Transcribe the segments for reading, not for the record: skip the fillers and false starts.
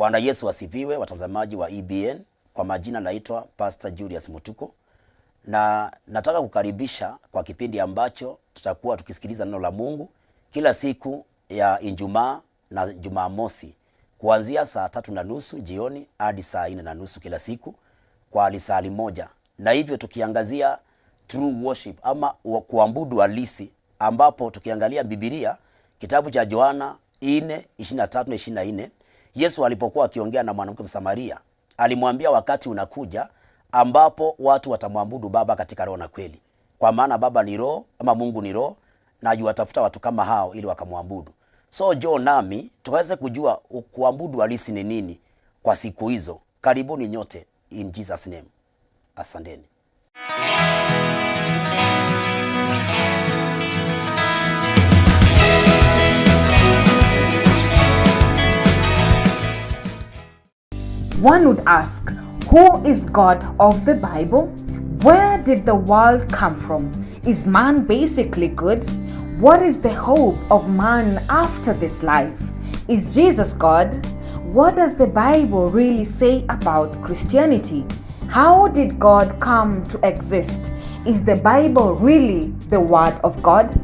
Bwana Yesu asifiwe, watazamaji wa EBN. Kwa majina naitwa Pastor Julius Mutuko, na nataka kukaribisha kwa kipindi ambacho tutakuwa tukisikiliza neno la Mungu kila siku ya Ijumaa na Jumamosi kuanzia saa 3:30 jioni hadi saa 4:30 kila siku kwa lisali moja, na hivyo tukiangazia true worship ama kuabudu halisi, ambapo tukiangalia Biblia kitabu cha Yohana 4:23-24, Yesu alipokuwa akiongea na mwanamke Msamaria, alimwambia wakati unakuja ambapo watu watamwabudu Baba katika roho na kweli, kwa maana Baba ni roho ama Mungu ni roho, na yuwatafuta watu kama hao ili wakamwabudu. So jo nami tukaweze kujua kuabudu halisi ni nini kwa siku hizo. Karibuni nyote in Jesus name. Asanteni. One would ask, who is God of the Bible? Where did the world come from? Is man basically good? What is the hope of man after this life? Is Jesus God? What does the Bible really say about Christianity? How did God come to exist? Is the Bible really the Word of God?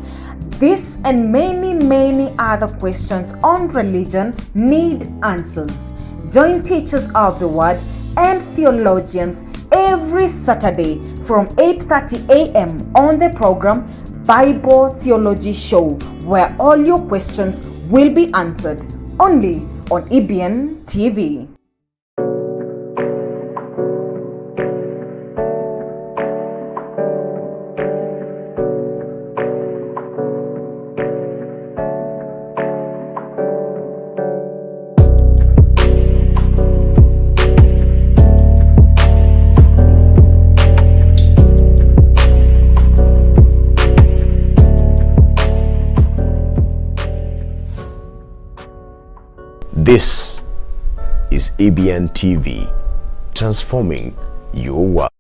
This and many other questions on religion need answers. Join teachers of the Word and theologians every Saturday from 8:30 a.m. on the program Bible Theology Show, where all your questions will be answered, only on EBN TV. This is EBN TV, transforming your world.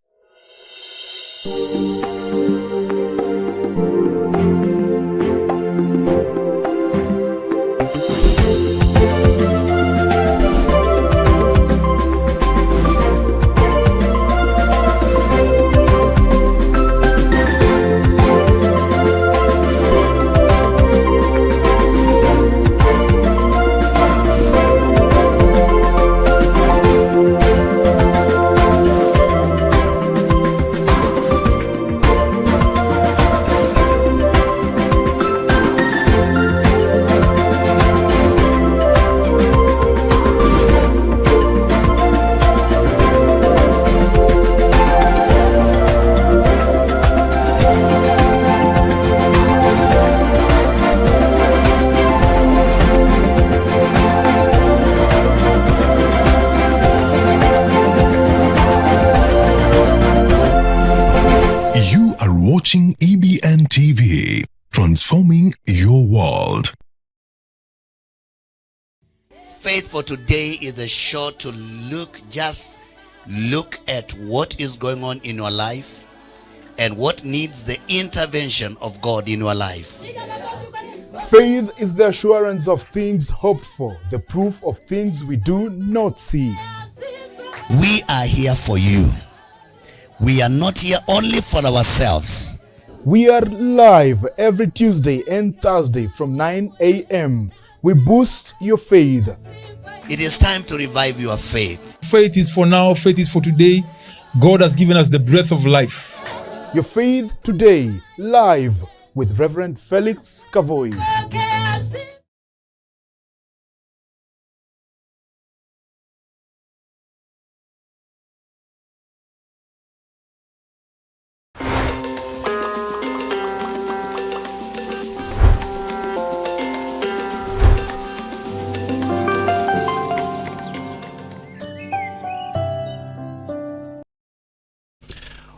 Watching EBN TV, transforming your world. Faith for today is a show to just look at what is going on in your life and what needs the intervention of God in your life. Faith is the assurance of things hoped for, the proof of things we do not see. We are here for you. We are not here only for ourselves. We are live every Tuesday and Thursday from 9 a.m. We boost your faith. It is time to revive your faith. Faith is for now, faith is for today. God has given us the breath of life. Your faith today, live with Reverend Felix Kavoy.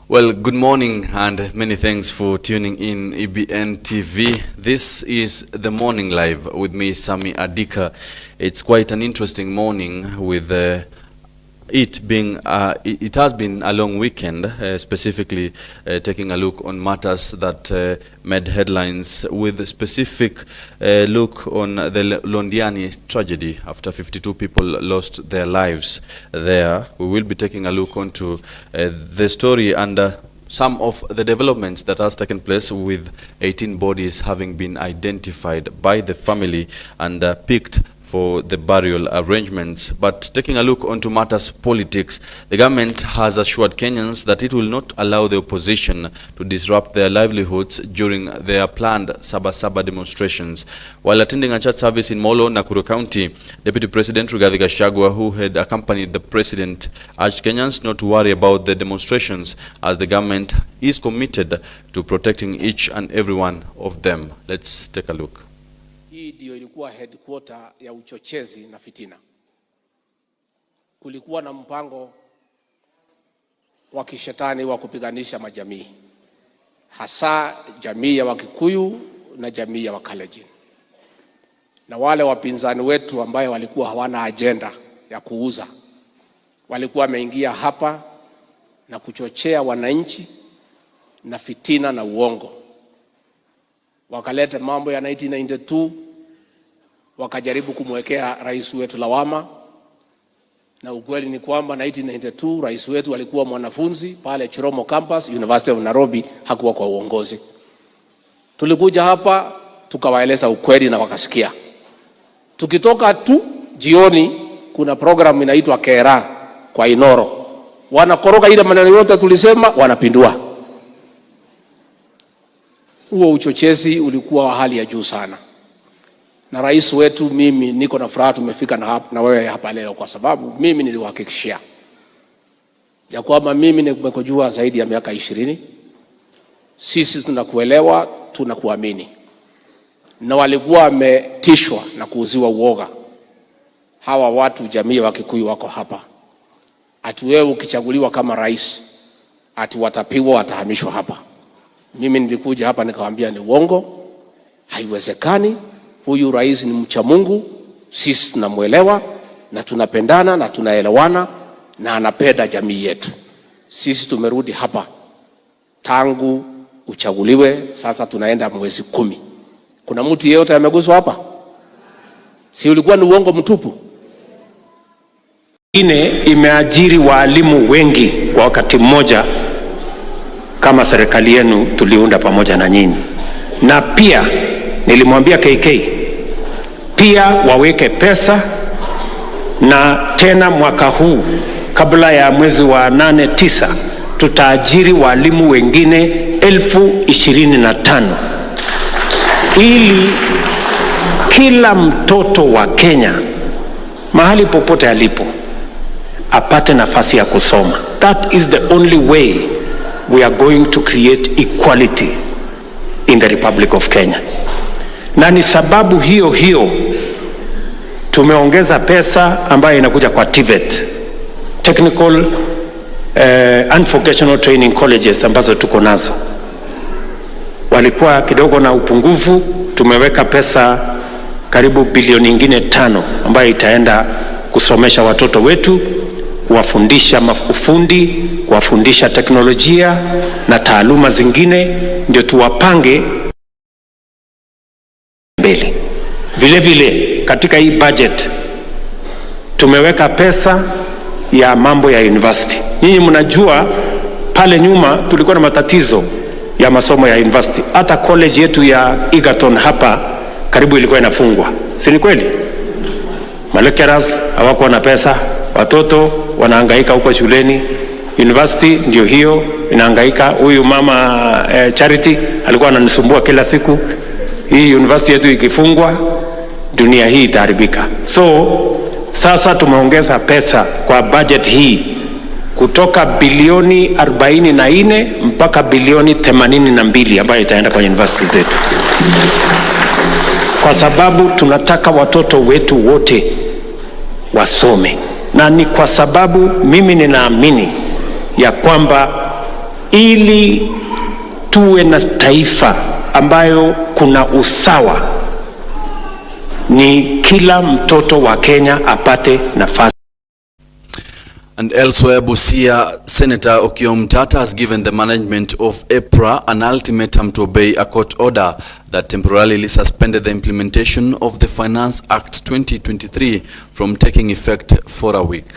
Well, good morning and many thanks for tuning in EBN TV. This is the morning live with me, Sami Adika. It's quite an interesting morning with it has been a long weekend, specifically taking a look on matters that made headlines, with a specific look on the Londiani tragedy after 52 people lost their lives there. We will be taking a look onto the story and some of the developments that has taken place, with 18 bodies having been identified by the family and picked for the burial arrangements. But taking a look onto matters politics, the government has assured Kenyans that it will not allow the opposition to disrupt their livelihoods during their planned Samba demonstrations. While attending a church service in Molo, Nakuru County, Deputy President Rigathi Gachagua, who had accompanied the president, urged Kenyans not to worry about the demonstrations, as the government is committed to protecting each and every one of them. Let's take a look. Hii ndio ilikuwa headquarter ya uchochezi na fitina. Kulikuwa na mpango wa kishetani wa kupiganisha majamii, hasa jamii ya Wakikuyu na jamii ya Wakalenjin. Na wale wapinzani wetu ambaye walikuwa hawana agenda ya kuuza, walikuwa wameingia hapa na kuchochea wananchi na fitina na uongo. Wakaleta mambo ya 1992, wakajaribu kumwekea rais wetu lawama, na ukweli ni kwamba 1992 rais wetu alikuwa mwanafunzi pale Chiromo campus, University of Nairobi, hakuwa kwa uongozi. Tulikuja hapa tukawaeleza ukweli na wakasikia. Tukitoka tu jioni, kuna program inaitwa Kera kwa Inoro, wanakoroga ile maneno yote tulisema, wanapindua. Huo uchochezi ulikuwa wa hali ya juu sana. Na rais wetu, mimi niko na furaha tumefika na wewe hapa leo, kwa sababu mimi niliwahakikishia ya kwamba mimi nimekujua zaidi ya miaka 20. Sisi tunakuelewa, tunakuamini. Na walikuwa wametishwa na kuuziwa uoga hawa watu, jamii wa Kikuyu wako hapa, ati wewe ukichaguliwa kama rais ati watapigwa, watahamishwa hapa. Mimi nilikuja hapa nikawaambia ni uongo, haiwezekani. Huyu rais ni mcha Mungu, sisi tunamuelewa na tunapendana na tunaelewana na anapenda jamii yetu. Sisi tumerudi hapa tangu uchaguliwe, sasa tunaenda mwezi 10. Kuna mtu yeyote ameguswa hapa? Si ulikuwa ni uongo mtupu? Imeajiri walimu wengi kwa wakati mmoja, kama serikali yenu tuliunda pamoja na nyinyi. Na pia nilimwambia KK pia waweke pesa, na tena mwaka huu kabla ya mwezi wa 8-9 tutaajiri walimu wengine 25,000 ili kila mtoto wa Kenya mahali popote alipo apate nafasi ya kusoma. That is the only way we are going to create equality in the Republic of Kenya. Na ni sababu hiyo hiyo tumeongeza pesa ambayo inakuja kwa TVET, Technical and Vocational Training Colleges, ambazo tuko nazo. Walikuwa kidogo na upungufu, tumeweka pesa karibu bilioni nyingine 5 ambayo itaenda kusomesha watoto wetu, kuwafundisha ufundi, kuwafundisha teknolojia na taaluma zingine, ndio tuwapange mbele. Vile vile katika hii budget tumeweka pesa ya mambo ya university. Nyinyi mnajua pale nyuma tulikuwa na matatizo ya masomo ya university. Hata college yetu ya Egerton hapa karibu ilikuwa inafungwa. Si ni kweli? Lecturers hawakuwa na pesa, watoto wanahangaika huko shuleni. University ndio hiyo inahangaika. Huyu mama Charity alikuwa ananisumbua kila siku, hii university yetu ikifungwa dunia hii itaharibika. So sasa tumeongeza pesa kwa budget hii kutoka bilioni 44 mpaka bilioni 82 ambayo itaenda kwa university zetu, kwa sababu tunataka watoto wetu wote wasome. Na ni kwa sababu mimi ninaamini ya kwamba ili tuwe na taifa ambayo kuna usawa, ni kila mtoto wa Kenya apate nafasi. And elsewhere, Busia Senator Okiya Omtatah has given the management of EPRA an ultimatum to obey a court order that temporarily suspended the implementation of the Finance Act 2023 from taking effect for a week.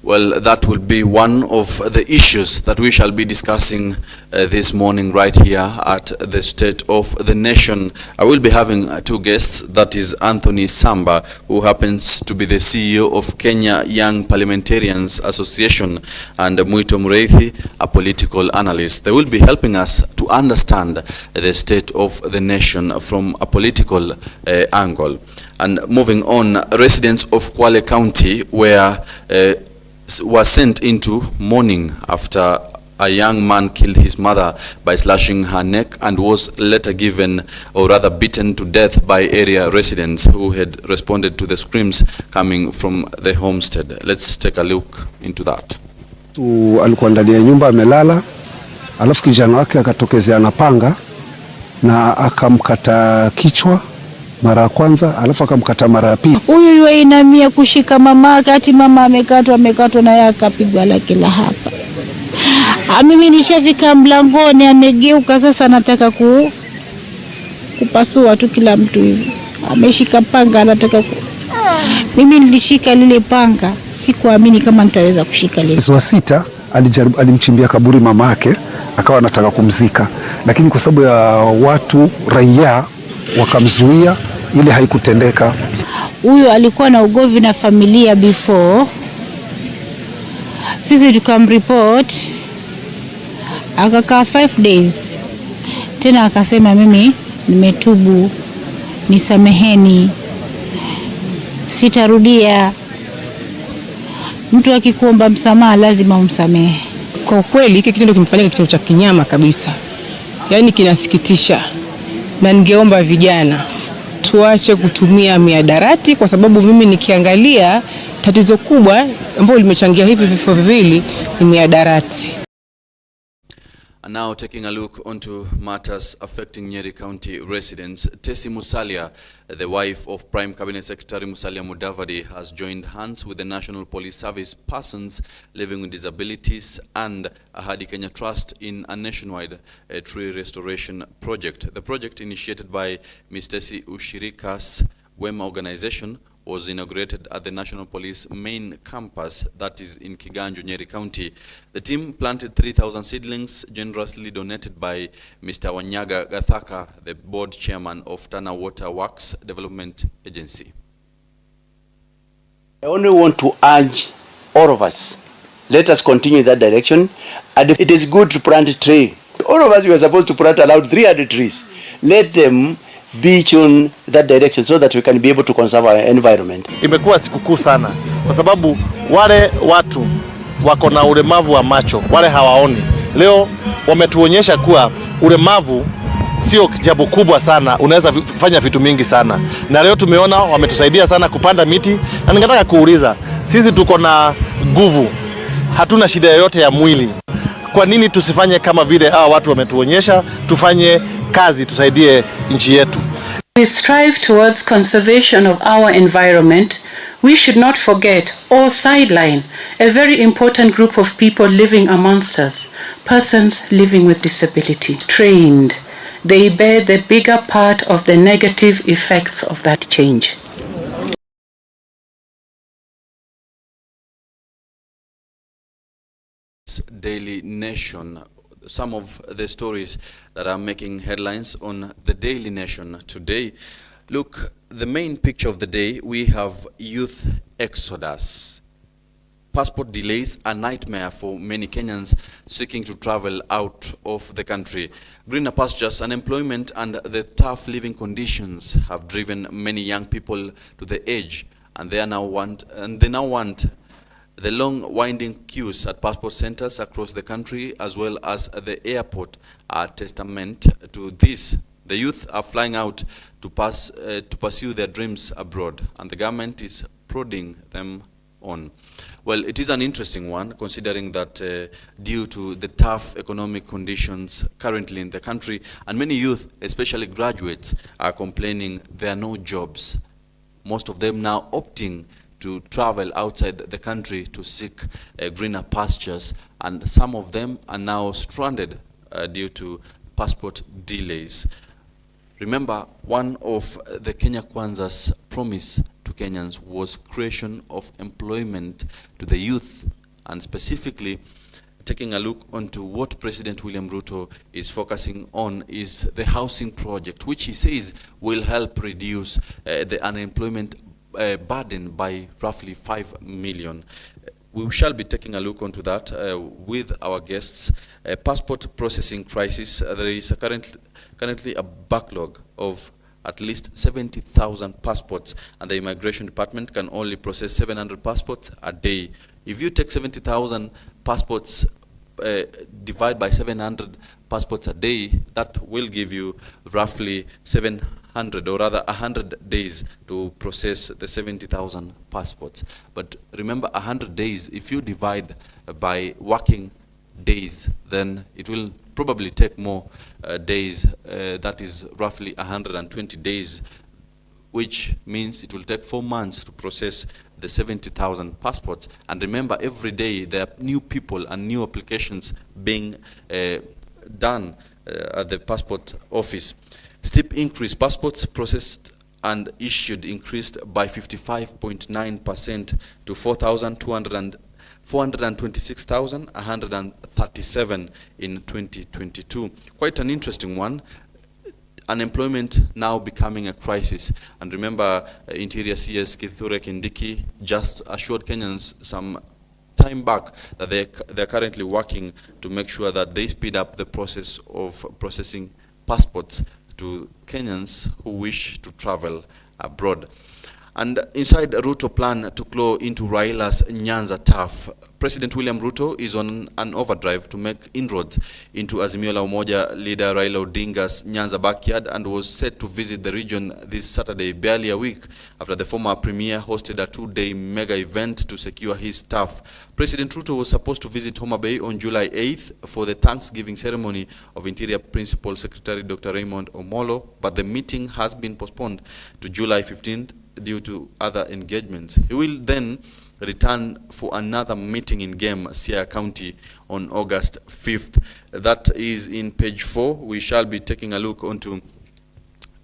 Well, that will be one of the issues that we shall be discussing this morning right here at the State of the Nation. I will be having two guests, that is Anthony Samba, who happens to be the CEO of Kenya Young Parliamentarians Association, and Muito Mureithi, a political analyst. They will be helping us to understand the state of the nation from a political angle. And moving on, residents of Kwale County was sent into mourning after a young man killed his mother by slashing her neck and was later given, or rather beaten to death by area residents who had responded to the screams coming from the homestead. Let's take a look into that. Alikuwa ndani ya nyumba amelala, alafu kijana wake akatokezea na panga na akamkata kichwa mara ya kwanza, alafu akamkata mara ya pili. Huyu yuinamia kushika mama, wakati mama amekatwa na yeye akapigwa la kila hapa. Mimi nishafika mlangoni, amegeuka sasa anataka kupasua tu kila mtu hivi. Ameshika panga anataka Mimi nilishika lile panga, sikuamini kama nitaweza kushika lile. Mwezi wa 6 alimchimbia kaburi mama yake, akawa anataka kumzika, lakini kwa sababu ya watu raia wakamzuia, ile haikutendeka. Huyu alikuwa na ugovi na familia before. Sisi tukamreport, akakaa 5 days. Tena akasema mimi nimetubu, nisameheni, sitarudia. Mtu akikuomba msamaha lazima umsamehe. Kwa kweli hiki kitendo kimefanyika kitendo cha kinyama kabisa. Yaani kinasikitisha. Na ningeomba vijana tuache kutumia miadarati, kwa sababu mimi nikiangalia tatizo kubwa ambalo limechangia hivi vifo viwili ni miadarati. And now taking a look onto matters affecting Nyeri County residents, Tessie Musalia, the wife of Prime Cabinet Secretary Musalia Mudavadi, has joined hands with the National Police Service persons living with disabilities and Ahadi Kenya Trust in a nationwide tree restoration project. The project, initiated by Ms. Tessie Ushirika's Wema organization, was inaugurated at the National Police main campus, that is in Kiganjo, Nyeri County. The team planted 3,000 seedlings generously donated by Mr. Wanyaga Gathaka, the board chairman of Tana Water Works Development Agency. I only want to urge all of us, let us continue in that direction, and it is good to plant a tree. All of us, we are supposed to plant around 300 trees. Let them be in that direction so that we can be able to conserve our environment. Imekuwa sikukuu sana kwa sababu wale watu wako na ulemavu wa macho, wale hawaoni, leo wametuonyesha kuwa ulemavu sio jambo kubwa sana, unaweza kufanya vitu mingi sana. Na leo tumeona wametusaidia sana kupanda miti, na ningetaka kuuliza, sisi tuko na nguvu, hatuna shida yoyote ya mwili. Kwa nini tusifanye kama vile hawa watu wametuonyesha, tufanye kazi tusaidie nchi yetu? We strive towards conservation of our environment. We should not forget or sideline a very important group of people living amongst us, persons living with disability. Trained, they bear the bigger part of the negative effects of that change. Daily Nation. Some of the stories that are making headlines on the Daily Nation today. Look, the main picture of the day, we have youth exodus. Passport delays, a nightmare for many Kenyans seeking to travel out of the country. Greener pastures, unemployment, and the tough living conditions have driven many young people to the edge, and they now want the long winding queues at passport centers across the country, as well as the airport, are testament to this. The youth are flying out to pursue their dreams abroad, and the government is prodding them on. Well, it is an interesting one, considering that due to the tough economic conditions currently in the country, and many youth, especially graduates, are complaining there are no jobs. Most of them now opting to travel outside the country to seek greener pastures, and some of them are now stranded due to passport delays. Remember, one of the Kenya Kwanza's promise to Kenyans was creation of employment to the youth, and specifically taking a look onto what President William Ruto is focusing on is the housing project, which he says will help reduce the unemployment burden by roughly 5 million. We shall be taking a look onto that with our guests. Passport processing crisis. There is currently a backlog of at least 70,000 passports, and the Immigration Department can only process 700 passports a day. If you take 70,000 passports, divide by 700 passports a day, that will give you roughly 700, or rather 100 days to process the 70,000 passports. But remember, 100 days, if you divide by working days, then it will probably take more days. That is roughly 120 days, which means it will take 4 months to process the 70,000 passports. And remember, every day there are new people and new applications being done at the passport office. Steep increase. Passports processed and issued increased by 55.9% to 426,137 in 2022. Quite an interesting one. Unemployment now becoming a crisis. And remember, Interior CS Kithure Kindiki just assured Kenyans some time back that they're currently working to make sure that they speed up the process of processing passports to Kenyans who wish to travel abroad. And inside Ruto plan to claw into Raila's Nyanza turf, President William Ruto is on an overdrive to make inroads into Azimio la Umoja leader Raila Odinga's Nyanza backyard, and was set to visit the region this Saturday, barely a week after the former premier hosted a 2-day mega event to secure his turf. President Ruto was supposed to visit Homa Bay on July 8th for the Thanksgiving ceremony of Interior Principal Secretary Dr. Raymond Omolo, but the meeting has been postponed to July 15th due to other engagements. He will then return for another meeting in Game, Siaya County on August 5th. That is in page 4. We shall be taking a look onto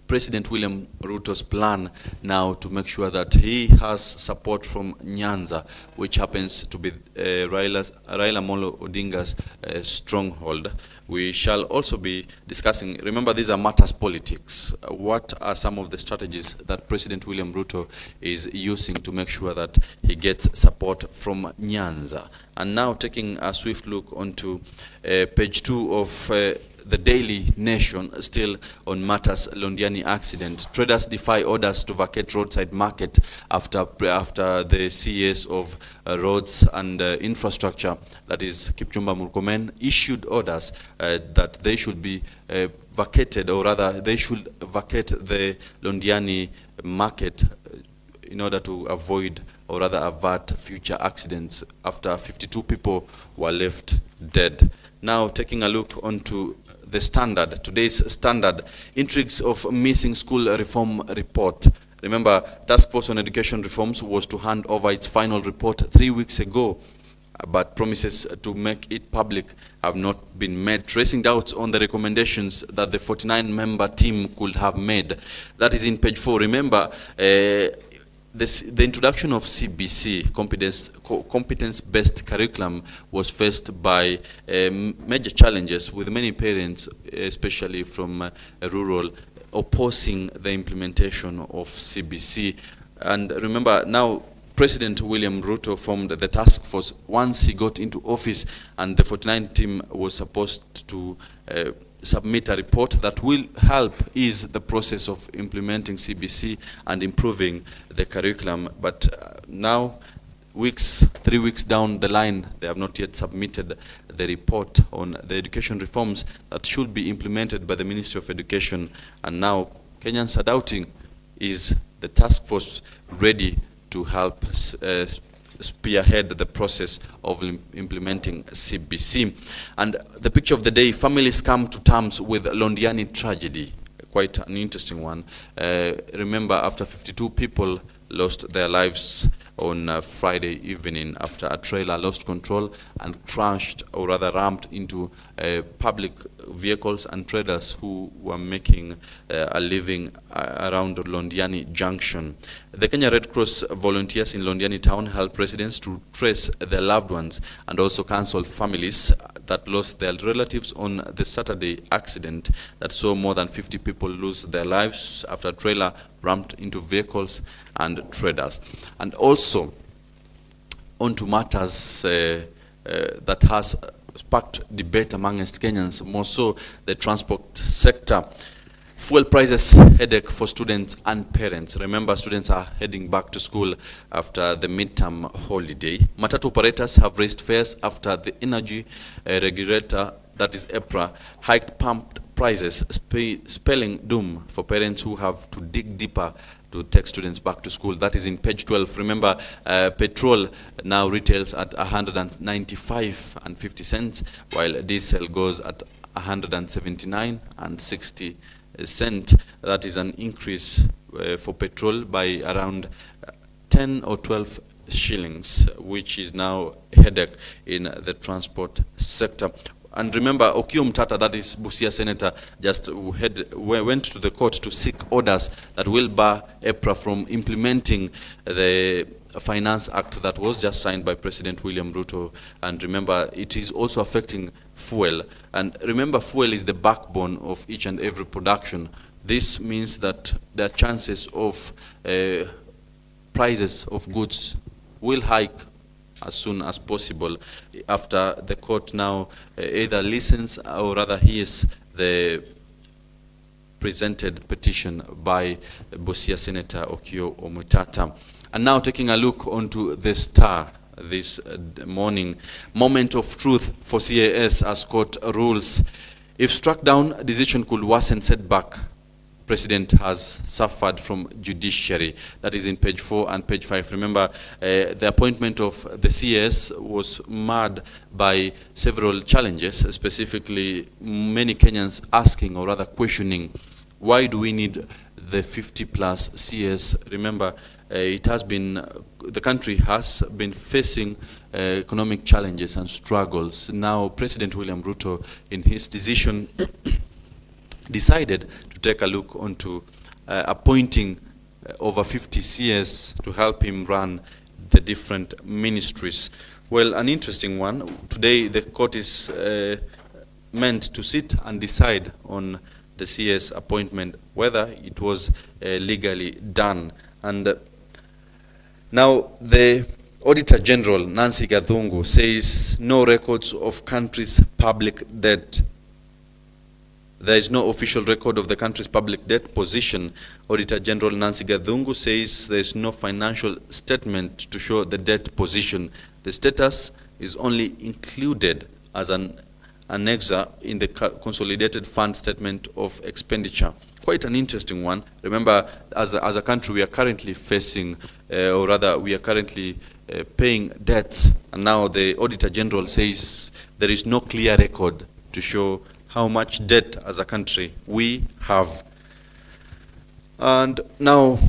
President William Ruto's plan now to make sure that he has support from Nyanza, which happens to be Raila Amolo Odinga's stronghold. We shall also be discussing, remember, these are matters politics. What are some of the strategies that President William Ruto is using to make sure that he gets support from Nyanza? And now taking a swift look onto page 2 of the Daily Nation, still on matters Londiani accident. Traders defy orders to vacate roadside market after the CES of roads and infrastructure, that is Kipchumba Murkomen, issued orders that they should be vacated, or rather they should vacate the Londiani market in order to avoid, or rather avert, future accidents after 52 people were left dead. Now taking a look onto the Standard, today's Standard, intrigues of missing school reform report. Remember, Task Force on Education Reforms was to hand over its final report 3 weeks ago, but promises to make it public have not been made, tracing doubts on the recommendations that the 49-member team could have made. That is in page 4. Remember, the introduction of CBC, competence-based curriculum, was faced by major challenges, with many parents, especially from rural, opposing the implementation of CBC. And remember, now President William Ruto formed the task force once he got into office, and the 49 team was supposed to submit a report that will help ease the process of implementing CBC and improving the curriculum. But now, 3 weeks down the line, they have not yet submitted the report on the education reforms that should be implemented by the Ministry of Education. And now Kenyans are doubting, is the task force ready to help spearhead the process of implementing CBC. And the picture of the day, families come to terms with Londiani tragedy. Quite an interesting one. Remember, after 52 people lost their lives on Friday evening after a trailer lost control and crashed, or rather rammed into public vehicles and traders who were making a living around Londiani Junction. The Kenya Red Cross volunteers in Londiani town help residents to trace their loved ones and also counsel families that lost their relatives on the Saturday accident that saw more than 50 people lose their lives after a trailer rammed into vehicles and traders. And also, on to matters that has sparked debate amongst Kenyans, more so the transport sector. Fuel prices headache for students and parents. Remember, students are heading back to school after the midterm holiday. Matatu operators have raised fares after the energy regulator, that is EPRA, hiked pumped prices, spelling doom for parents who have to dig deeper to take students back to school. That is in page 12. Remember, petrol now retails at 195.50 cents, while diesel goes at 179.60 cents. That is an increase for petrol by around 10 or 12 shillings, which is now a headache in the transport sector. And remember, Okiya Omtatah, that is Busia Senator, just went to the court to seek orders that will bar EPRA from implementing the Finance Act that was just signed by President William Ruto. And remember, it is also affecting fuel. And remember, fuel is the backbone of each and every production. This means that the chances of prices of goods will hike as soon as possible after the court now either listens or rather hears the presented petition by Busia Senator Okiya Omtatah. And now taking a look onto the Star this morning. Moment of truth for CAS as court rules. If struck down, decision could worsen setback. President has suffered from judiciary. That is in page 4 and page 5. Remember, the appointment of the CS was marred by several challenges, specifically many Kenyans asking or rather questioning, why do we need the 50 plus CS? Remember, it has been, the country has been facing economic challenges and struggles. Now, President William Ruto, in his decision, decided to take a look onto appointing over 50 CS to help him run the different ministries. Well, an interesting one. Today, the court is meant to sit and decide on the CS appointment, whether it was legally done. And now, the Auditor General, Nancy Gathungu, says no records of country's public debt. There is no official record of the country's public debt position. Auditor General Nancy Gathungu says there is no financial statement to show the debt position. The status is only included as an annexure in the consolidated fund statement of expenditure. Quite an interesting one. Remember, as a country, we are currently facing, or rather, we are currently paying debts. And now the Auditor General says there is no clear record to show how much debt as a country we have. And now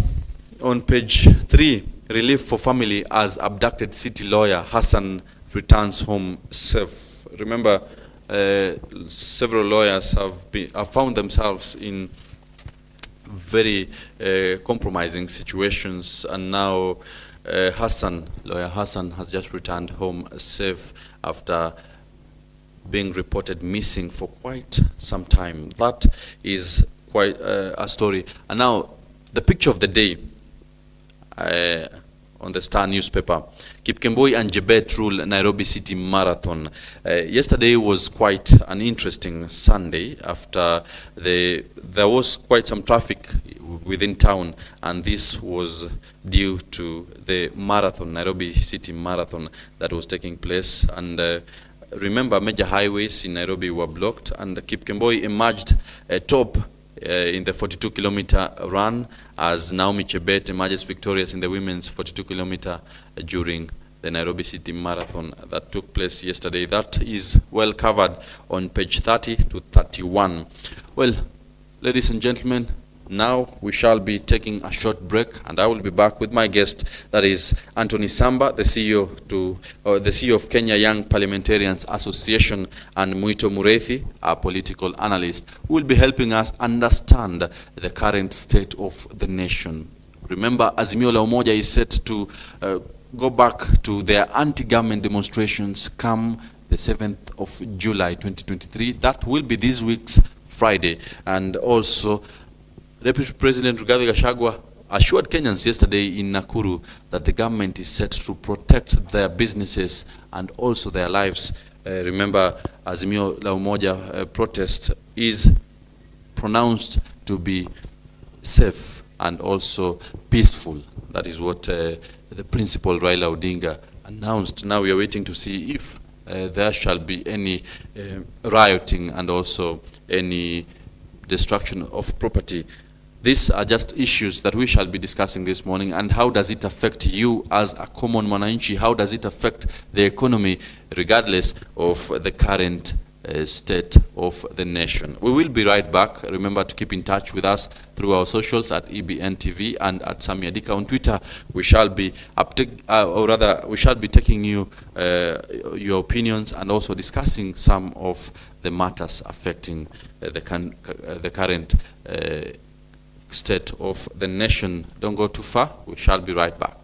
on page 3, relief for family as abducted city lawyer Hassan returns home safe. Remember, several lawyers have found themselves in very compromising situations, and now lawyer Hassan has just returned home safe after being reported missing for quite some time. That is quite a story. And now, the picture of the day on the Star newspaper. Kipkemboi and Jebet rule Nairobi City Marathon. Yesterday was quite an interesting Sunday after there was quite some traffic within town, and this was due to the marathon, Nairobi City Marathon, that was taking place. And remember, major highways in Nairobi were blocked, and Kipkemboi emerged top in the 42-kilometer run, as Naomi Chebet emerges victorious in the women's 42-kilometer during the Nairobi City Marathon that took place yesterday. That is well covered on page 30 to 31. Well, ladies and gentlemen, now we shall be taking a short break, and I will be back with my guest, that is Anthony Samba, the CEO of Kenya Young Parliamentarians Association, and Muito Mureithi, a political analyst, who will be helping us understand the current state of the nation. Remember, Azimio la Umoja is set to go back to their anti-government demonstrations come the 7th of July 2023. That will be this week's Friday. And also, Deputy President Rigathi Gachagua assured Kenyans yesterday in Nakuru that the government is set to protect their businesses and also their lives. Remember, Azimio la Umoja protest is pronounced to be safe and also peaceful. That is what the principal Raila Odinga announced. Now we are waiting to see if there shall be any rioting and also any destruction of property. These are just issues that we shall be discussing this morning. And how does it affect you as a common mwananchi? How does it affect the economy regardless of the current state of the nation? We will be right back. Remember to keep in touch with us through our socials at EBN TV and at Samia Dika on Twitter. We shall be we shall be taking you your opinions and also discussing some of the matters affecting the current state of the nation. Don't go too far. We shall be right back.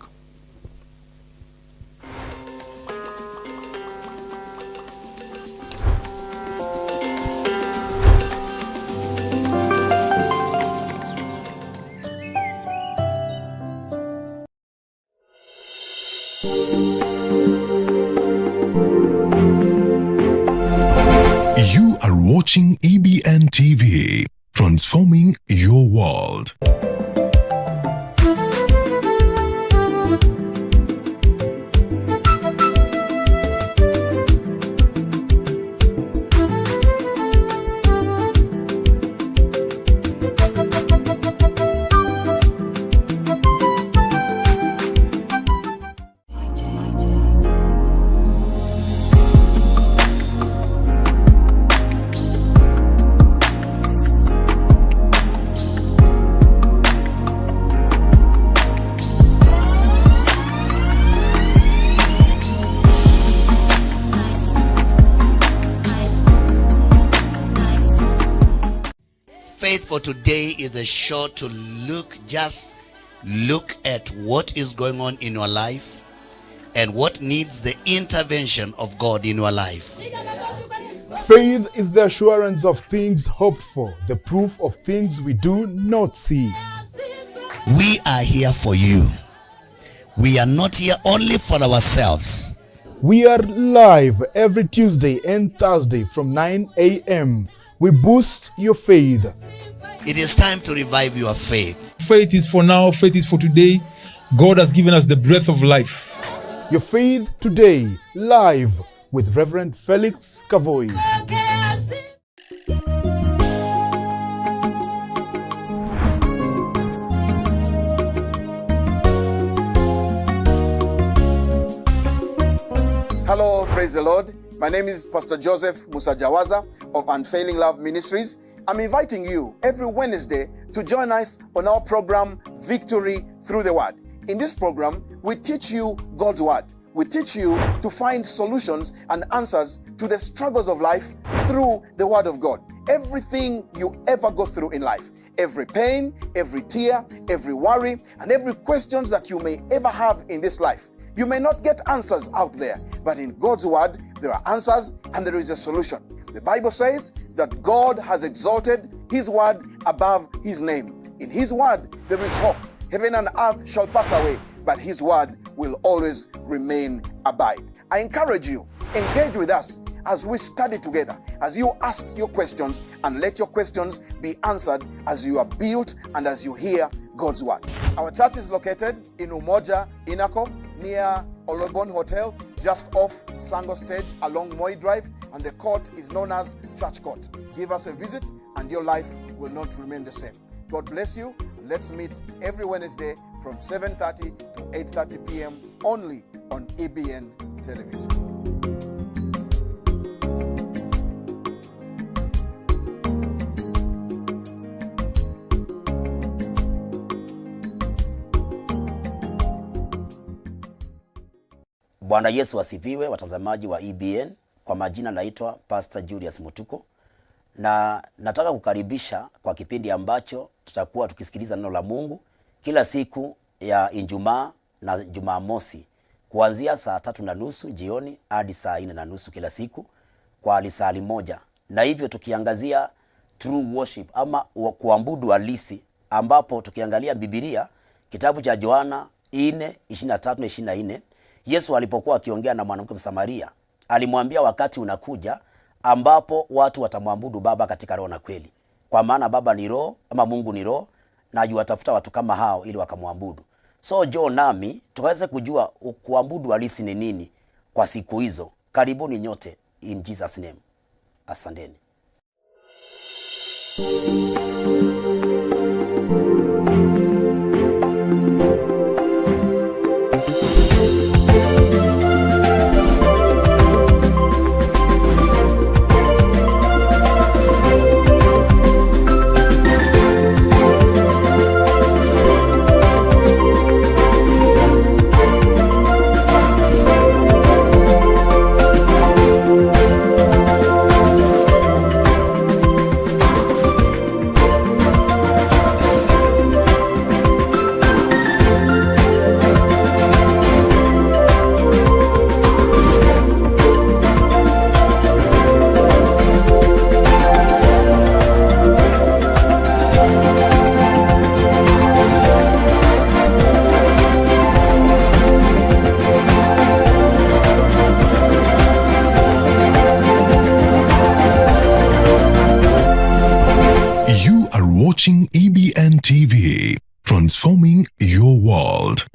You are watching EBN TV, transforming your world. For today is a show to just look at what is going on in your life and what needs the intervention of God in your life. Faith is the assurance of things hoped for, the proof of things we do not see. We are here for you. We are not here only for ourselves. We are live every Tuesday and Thursday from 9 a.m. We boost your faith. It is time to revive your faith. Faith is for now, faith is for today. God has given us the breath of life. Your faith today, live with Reverend Felix Kavoi. Hello, praise the Lord. My name is Pastor Joseph Musajawaza of Unfailing Love Ministries. I'm inviting you every Wednesday to join us on our program, Victory Through the Word. In this program, we teach you God's Word. We teach you to find solutions and answers to the struggles of life through the Word of God. Everything you ever go through in life, every pain, every tear, every worry, and every questions that you may ever have in this life. You may not get answers out there, but in God's Word, there are answers and there is a solution. The Bible says that God has exalted His Word above His name. In His Word, there is hope. Heaven and earth shall pass away, but His Word will always remain abide. I encourage you, engage with us as we study together, as you ask your questions, and let your questions be answered as you are built and as you hear God's Word. Our church is located in Umoja, Inako, near Olobon Hotel, just off Sango Stage along Moi Drive, and the court is known as Church Court. Give us a visit and your life will not remain the same. God bless you. Let's meet every Wednesday from 7:30 to 8:30 p.m. only on EBN Television. Bwana Yesu asifiwe, watazamaji wa EBN. Kwa majina naitwa Pastor Julius Mutuko, na nataka kukaribisha kwa kipindi ambacho tutakuwa tukisikiliza neno la Mungu kila siku ya Ijumaa na Jumamosi kuanzia saa 3:30 jioni hadi saa 4:30 kila siku kwa lisali moja, na hivyo tukiangazia true worship ama kuabudu halisi, ambapo tukiangalia Biblia kitabu cha Yohana 4:23-24, Yesu alipokuwa akiongea na mwanamke Msamaria alimwambia wakati unakuja ambapo watu watamwabudu Baba katika roho na kweli, kwa maana Baba ni roho ama Mungu ni roho, na yuwatafuta watu kama hao ili wakamwabudu. So John nami tukaweze kujua kuabudu halisi ni nini kwa siku hizo. Karibuni nyote in Jesus name. Asanteni. Watching EBN TV, transforming your world.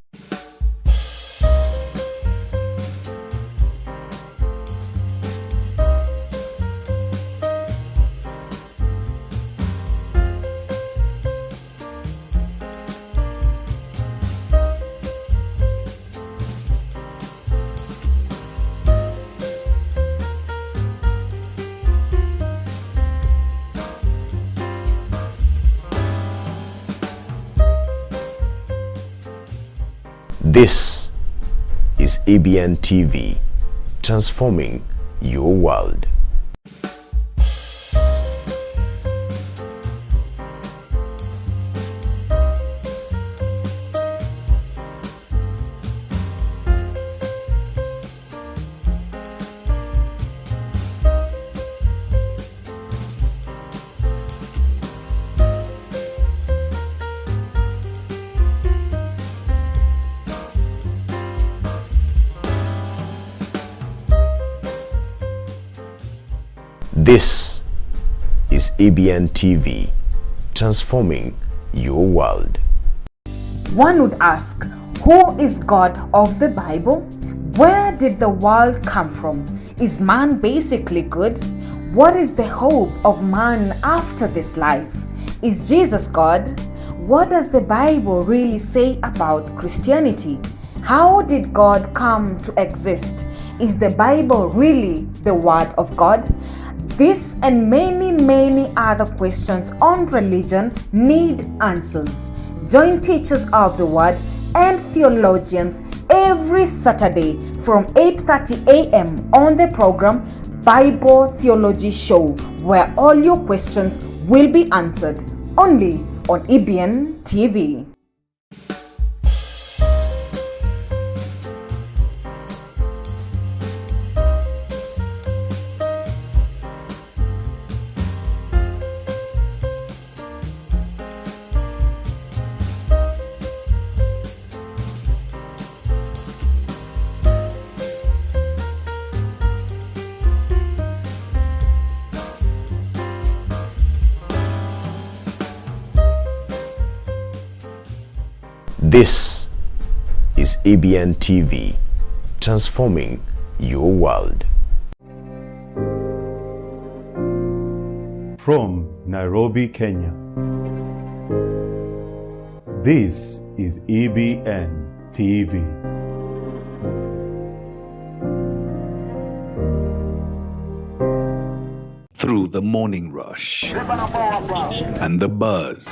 This is EBN TV, transforming your world. This is EBN TV, transforming your world. One would ask, who is God of the Bible? Where did the world come from? Is man basically good? What is the hope of man after this life? Is Jesus God? What does the Bible really say about Christianity? How did God come to exist? Is the Bible really the Word of God? This and many other questions on religion need answers. Join teachers of the Word and theologians every Saturday from 8:30 a.m. on the program Bible Theology Show, where all your questions will be answered, only on EBN TV. This is EBN TV, transforming your world. From Nairobi, Kenya, this is EBN TV. through the morning rush and the buzz.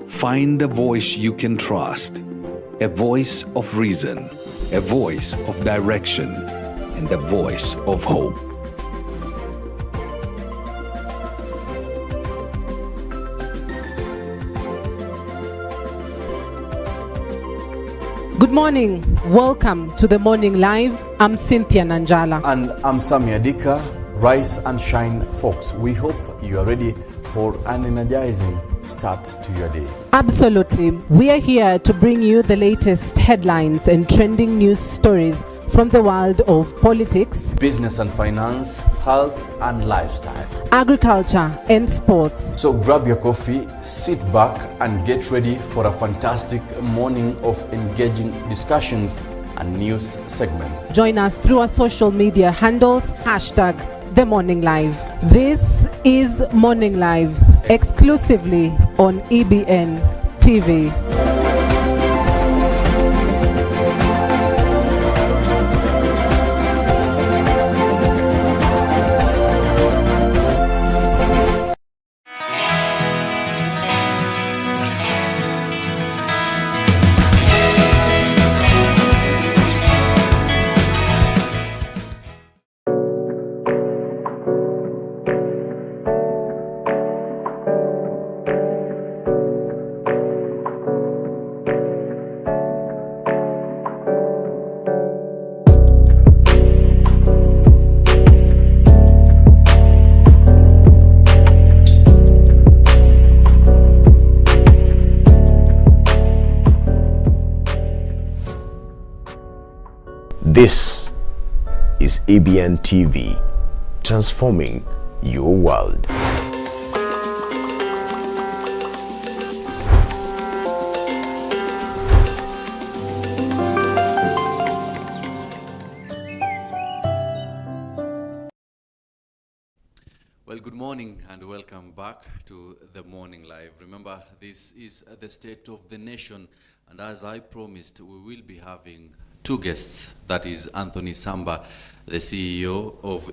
Find a voice you can trust, a voice of reason, a voice of direction, and a voice of hope. Good morning. Welcome to the Morning Live. I'm Cynthia Nanjala. And I'm Sammy Adika. Rise and shine, folks. We hope you are ready for an energizing start to your day. Absolutely. We are here to bring you the latest headlines and trending news stories from the world of politics, business and finance, health and lifestyle, agriculture and sports. So grab your coffee, sit back and get ready for a fantastic morning of engaging discussions and news segments. Join us through our social media handles, #The Morning Live. This is Morning Live, exclusively on EBN TV. This is EBN TV, transforming your world. Well, good morning and welcome back to the Morning Live. Remember, this is the state of the nation, and as I promised, we will be having two guests. That is Anthony Samba, the CEO of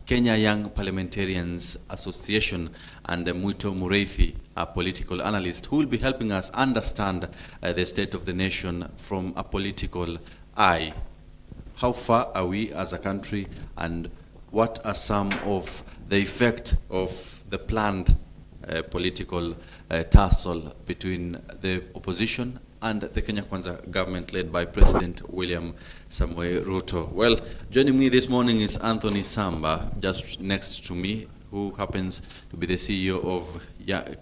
Kenya Young Parliamentarians Association, and Muito Mureithi, a political analyst, who will be helping us understand the state of the nation from a political eye. How far are we as a country, and what are some of the effect of the planned political tussle between the opposition and the Kenya Kwanza government led by President William Samoei Ruto? Well, joining me this morning is Anthony Samba, just next to me, who happens to be the CEO of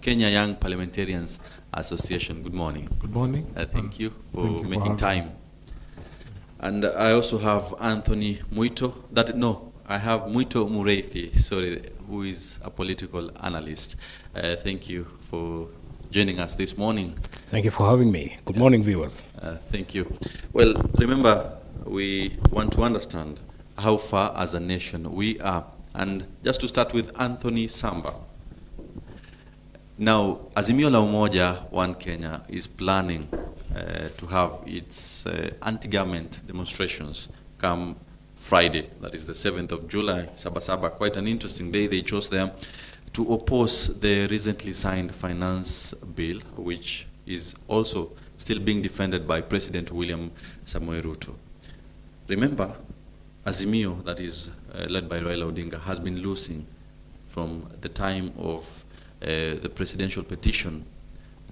Kenya Young Parliamentarians Association. Good morning. Good morning. Thank you for making time. And I also have Anthony Muito. I have Muito Mureithi, who is a political analyst. Thank you for joining us this morning. Thank you for having me. Good morning, viewers. Thank you. Well, remember, we want to understand how far as a nation we are. And just to start with Anthony Samba. Now, Azimio la Umoja, One Kenya, is planning to have its anti-government demonstrations come Friday, that is the 7th of July, Saba, quite an interesting day they chose there, to oppose the recently signed finance bill, which is also still being defended by President William Samoei Ruto. Remember, Azimio, that is led by Raila Odinga, has been losing from the time of the presidential petition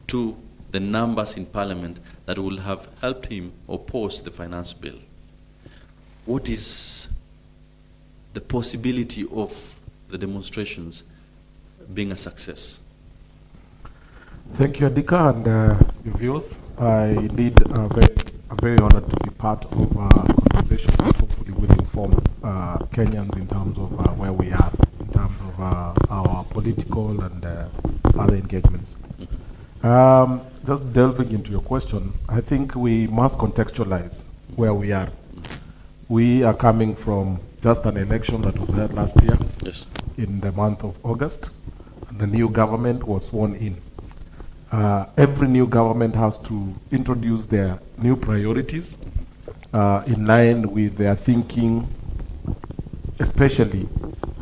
to the numbers in parliament that will have helped him oppose the finance bill. What is the possibility of the demonstrations being a success? Thank you, Adika, and your viewers. I indeed am very honored to be part of a conversation that hopefully will inform Kenyans in terms of where we are, in terms of our political and other engagements. Just delving into your question, I think we must contextualize where we are. We are coming from just an election that was held last year, in the month of August, and the new government was sworn in. Every new government has to introduce their new priorities in line with their thinking especially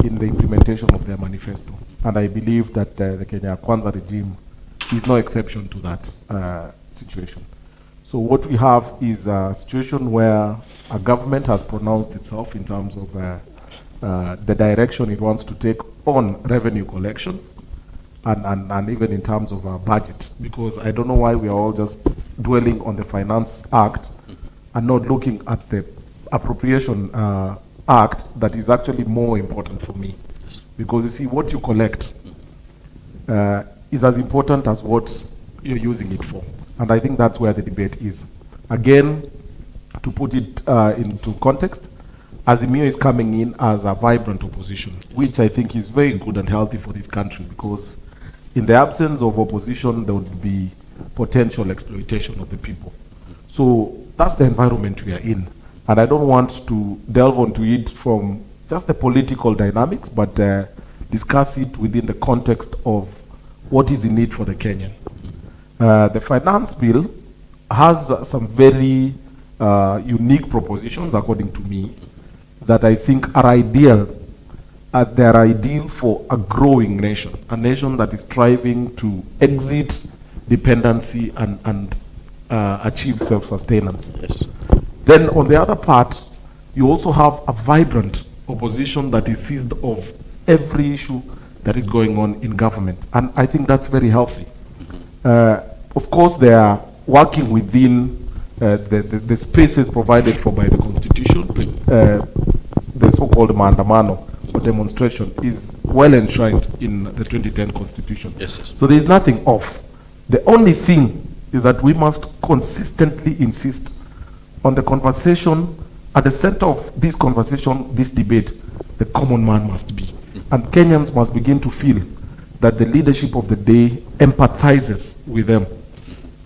in the implementation of their manifesto. And I believe that the Kenya Kwanza regime is no exception to that situation. So what we have is a situation where a government has pronounced itself in terms of the direction it wants to take on revenue collection and even in terms of our budget. Because I don't know why we are all just dwelling on the Finance Act and not looking at the Appropriation Act that is actually more important for me. Because you see, what you collect is as important as what you're using it for. And I think that's where the debate is. Again, to put it into context, Azimio is coming in as a vibrant opposition, which I think is very good and healthy for this country, because in the absence of opposition, there would be potential exploitation of the people. So that's the environment we are in. And I don't want to delve onto it from just the political dynamics, but discuss it within the context of what is in it for the Kenyan. The finance bill has some very unique propositions, according to me, that I think are ideal. They are ideal for a growing nation, a nation that is striving to exit dependency and achieve self-sustenance. Yes. Then on the other part, you also have a vibrant opposition that is seized of every issue that is going on in government. And I think that's very healthy. Of course, they are working within the spaces provided for by the Constitution. The so-called maandamano or demonstration is well enshrined in the 2010 Constitution. Yes, yes. So there is nothing off. The only thing is that we must consistently insist on the conversation. At the center of this conversation, this debate, the common man must be. And Kenyans must begin to feel that the leadership of the day empathizes with them.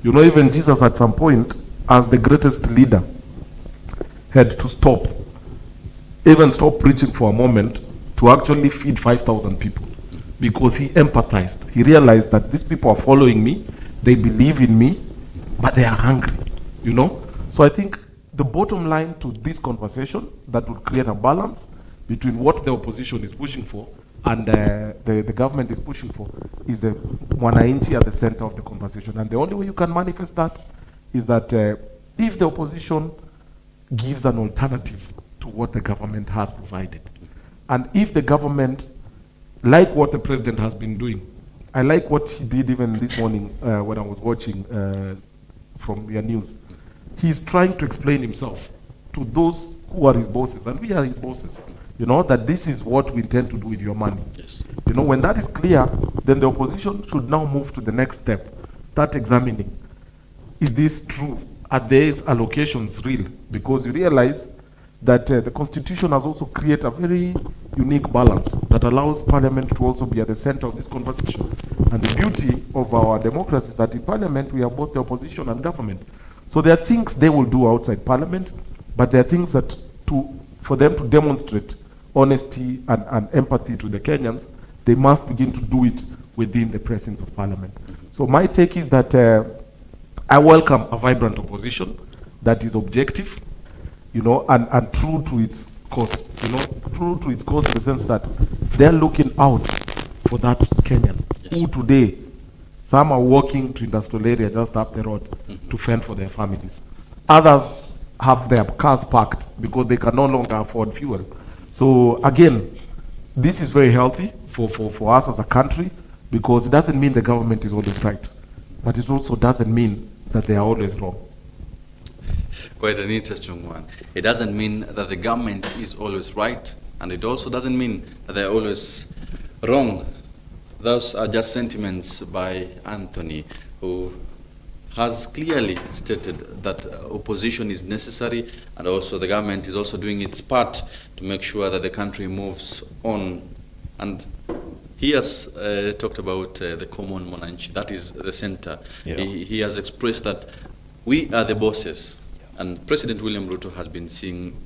You know, even Jesus at some point, as the greatest leader, had to stop preaching for a moment to actually feed 5,000 people, because he empathized. He realized that these people are following me, they believe in me, but they are hungry, you know? So I think the bottom line to this conversation that would create a balance between what the opposition is pushing for and the government is pushing for is the mwananchi at the center of the conversation. And the only way you can manifest that is that if the opposition gives an alternative to what the government has provided, and if the government, like what the president has been doing, I like what he did even this morning when I was watching from your news. He's trying to explain himself to those who are his bosses, and we are his bosses, you know, that this is what we intend to do with your money. Yes. You know, when that is clear, then the opposition should now move to the next step, start examining, is this true? Are these allocations real? Because you realize that the Constitution has also created a very unique balance that allows Parliament to also be at the center of this conversation. And the beauty of our democracy is that in Parliament we have both the opposition and government. So there are things they will do outside Parliament, but there are things that for them to demonstrate honesty and empathy to the Kenyans, they must begin to do it within the presence of Parliament. So my take is that I welcome a vibrant opposition that is objective, you know, and true to its cause, you know, true to its cause in the sense that they're looking out for that Kenyan who today, some are walking to industrial area just up the road to fend for their families. Others have their cars parked because they can no longer afford fuel. So again, this is very healthy for us as a country, because it doesn't mean the government is always right, but it also doesn't mean that they are always wrong. Quite an interesting one. It doesn't mean that the government is always right, and it also doesn't mean that they're always wrong. Those are just sentiments by Anthony, who has clearly stated that opposition is necessary, and also the government is also doing its part to make sure that the country moves on. And he has talked about the common mwananchi. That is the center. Yeah. He has expressed that we are the bosses. And President William Ruto has been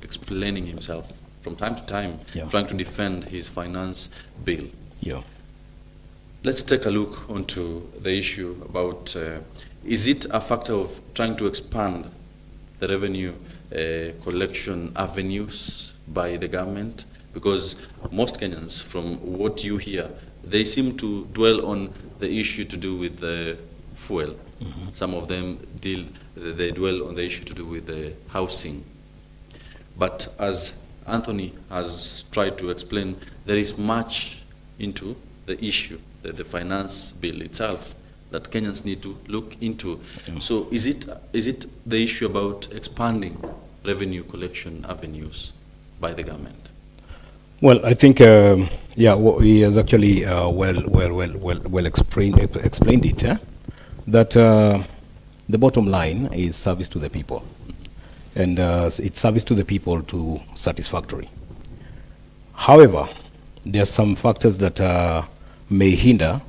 explaining himself from time to time, trying to defend his finance bill. Yeah. Let's take a look onto the issue about, is it a factor of trying to expand the revenue collection avenues by the government Because most Kenyans, from what you hear, they seem to dwell on the issue to do with the fuel. Some of them they dwell on the issue to do with the housing. But as Anthony has tried to explain, there is much into the issue, the finance bill itself, that Kenyans need to look into. So is it the issue about expanding revenue collection avenues by the government? Well, I think he has actually well explained it. That the bottom line is service to the people, and it's service to the people to satisfactory. However, there are some factors that may hinder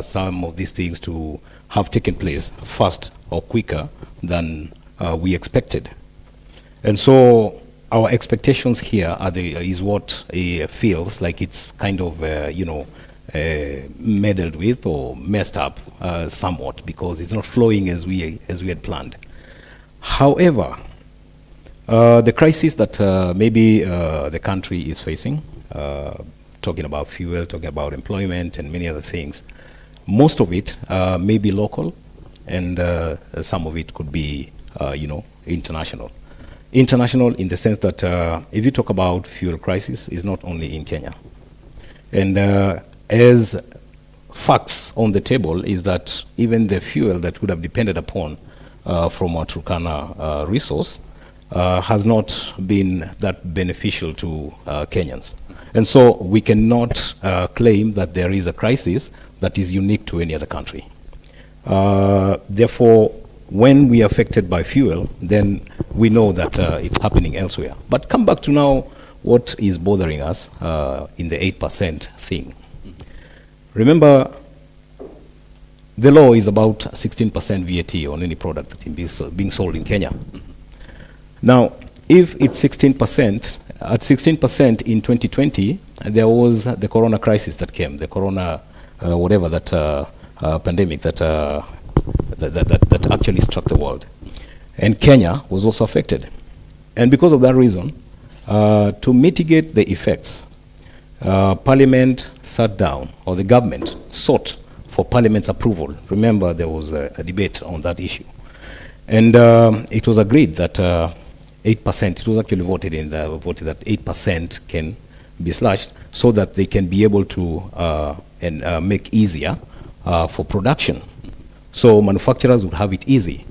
some of these things to have taken place fast or quicker than we expected. And so our expectations here is what feels like it's kind of, meddled with or messed up somewhat, because it's not flowing as we had planned. However, the crisis that maybe the country is facing, talking about fuel, talking about employment and many other things, most of it may be local, and some of it could be, international. International in the sense that if you talk about fuel crisis, it's not only in Kenya. And as facts on the table is that even the fuel that would have depended upon from our Turkana resource has not been that beneficial to Kenyans. And so we cannot claim that there is a crisis that is unique to any other country. Therefore, when we are affected by fuel, then we know that it's happening elsewhere. But come back to now what is bothering us in the 8% thing. Remember, the law is about 16% VAT on any product that is being sold in Kenya. Now, if it's 16%, at 16% in 2020, there was the corona crisis that came, the corona, pandemic that actually struck the world. And Kenya was also affected. And because of that reason, to mitigate the effects, Parliament sat down, or the government sought for Parliament's approval. Remember, there was a debate on that issue. And it was agreed that 8%, it was actually voted that 8% can be slashed so that they can be able to make easier for production. So manufacturers would have it easy.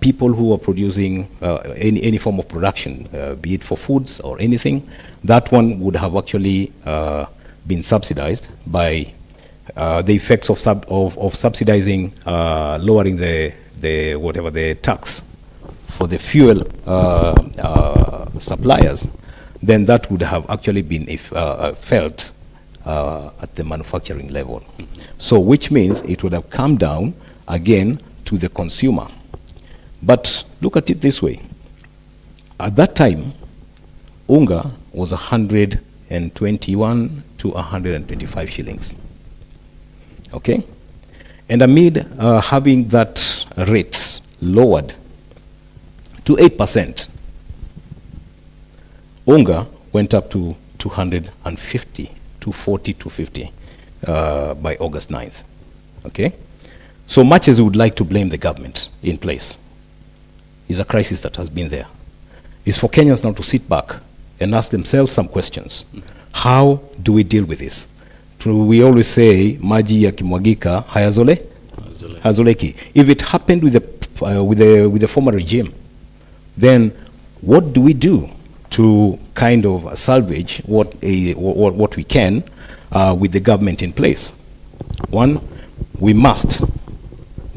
People who are producing any form of production, be it for foods or anything, that one would have actually been subsidized by the effects of subsidizing, lowering the tax for the fuel suppliers. Then that would have actually been felt at the manufacturing level. So which means it would have come down again to the consumer. But look at it this way. At that time, unga was 121 to 125 shillings. Okay? And amid having that rate lowered to 8%, unga went up to 250, 240, 250 by August 9th. Okay? So much as we would like to blame the government in place, is a crisis that has been there. It's for Kenyans now to sit back and ask themselves some questions. How do we deal with this? We always say, maji yakimwagika hayazoleki. If it happened with the former regime, then what do we do to kind of salvage what we can with the government in place? One, we must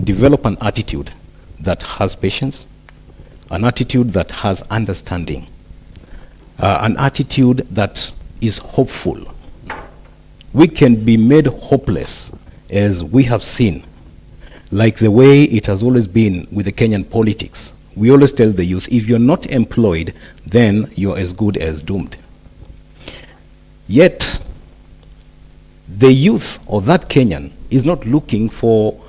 develop an attitude that has patience, an attitude that has understanding, an attitude that is hopeful. We can be made hopeless, as we have seen, like the way it has always been with the Kenyan politics. We always tell the youth, if you're not employed, then you're as good as doomed. Yet, the youth of that Kenyan is not looking for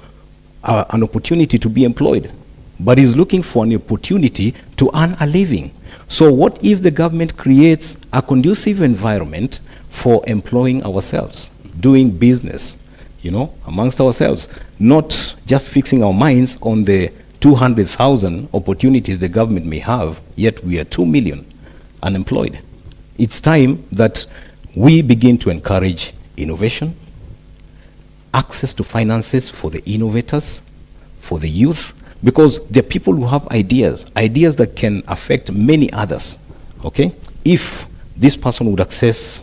an opportunity to be employed. but is looking for an opportunity to earn a living. So what if the government creates a conducive environment for employing ourselves, doing business, you know, amongst ourselves, not just fixing our minds on the 200,000 opportunities the government may have, yet we are 2 million unemployed. It's time that we begin to encourage innovation, access to finances for the innovators, for the youth, because there are people who have ideas that can affect many others, okay? If this person would access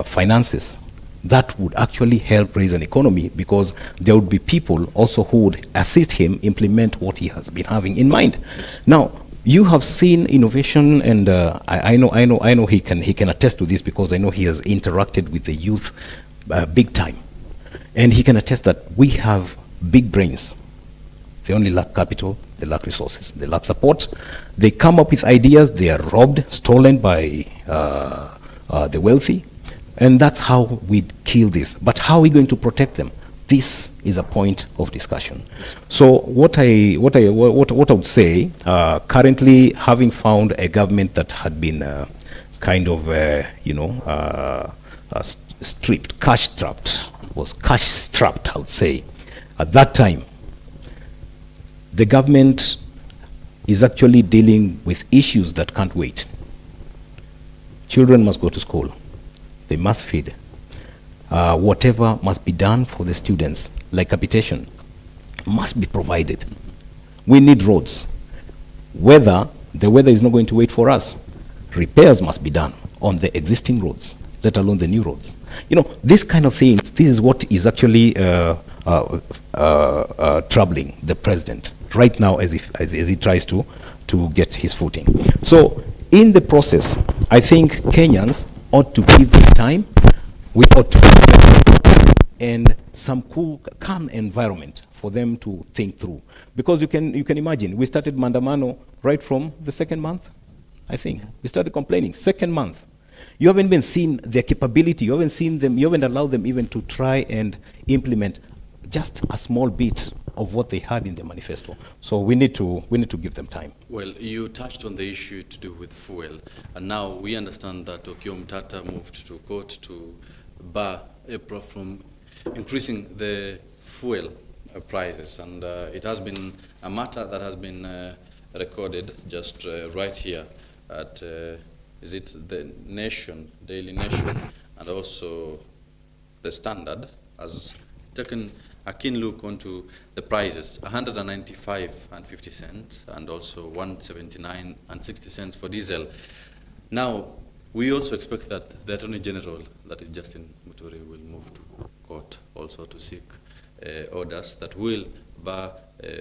finances, that would actually help raise an economy, because there would be people also who would assist him implement what he has been having in mind. Now, you have seen innovation, and I know he can attest to this, because I know he has interacted with the youth big time. And he can attest that we have big brains. They only lack capital, they lack resources, they lack support. They come up with ideas, they are robbed, stolen by the wealthy. And that's how we kill this. But how are we going to protect them? This is a point of discussion. So what I would say, currently, having found a government that had been stripped, cash-strapped, was cash-strapped, I would say. At that time, the government is actually dealing with issues that can't wait. Children must go to school. They must feed. Whatever must be done for the students, like capitation, must be provided. We need roads. The weather is not going to wait for us. Repairs must be done on the existing roads, let alone the new roads. You know, this kind of things, this is what is actually troubling the president right now as he tries to get his footing. So in the process, I think Kenyans ought to give them time. We ought to give them and some cool, calm environment for them to think through. Because you can imagine, we started Mandamano right from the second month, I think. We started complaining, second month. You haven't even seen their capability. You haven't seen them, you haven't allowed them even to try and implement just a small bit of what they had in their manifesto. So we need to give them time. Well, you touched on the issue to do with fuel, and now we understand that Okiya Omtatah moved to court to bar EPRA from increasing the fuel prices, and it has been a matter that has been recorded just right here at is it the Nation, Daily Nation, and also the Standard has taken a keen look onto the prices, 195.50 cents and also 179.60 cents for diesel. Now, we also expect that the Attorney General, that is Justin Muturi, will move to court also to seek orders that will bar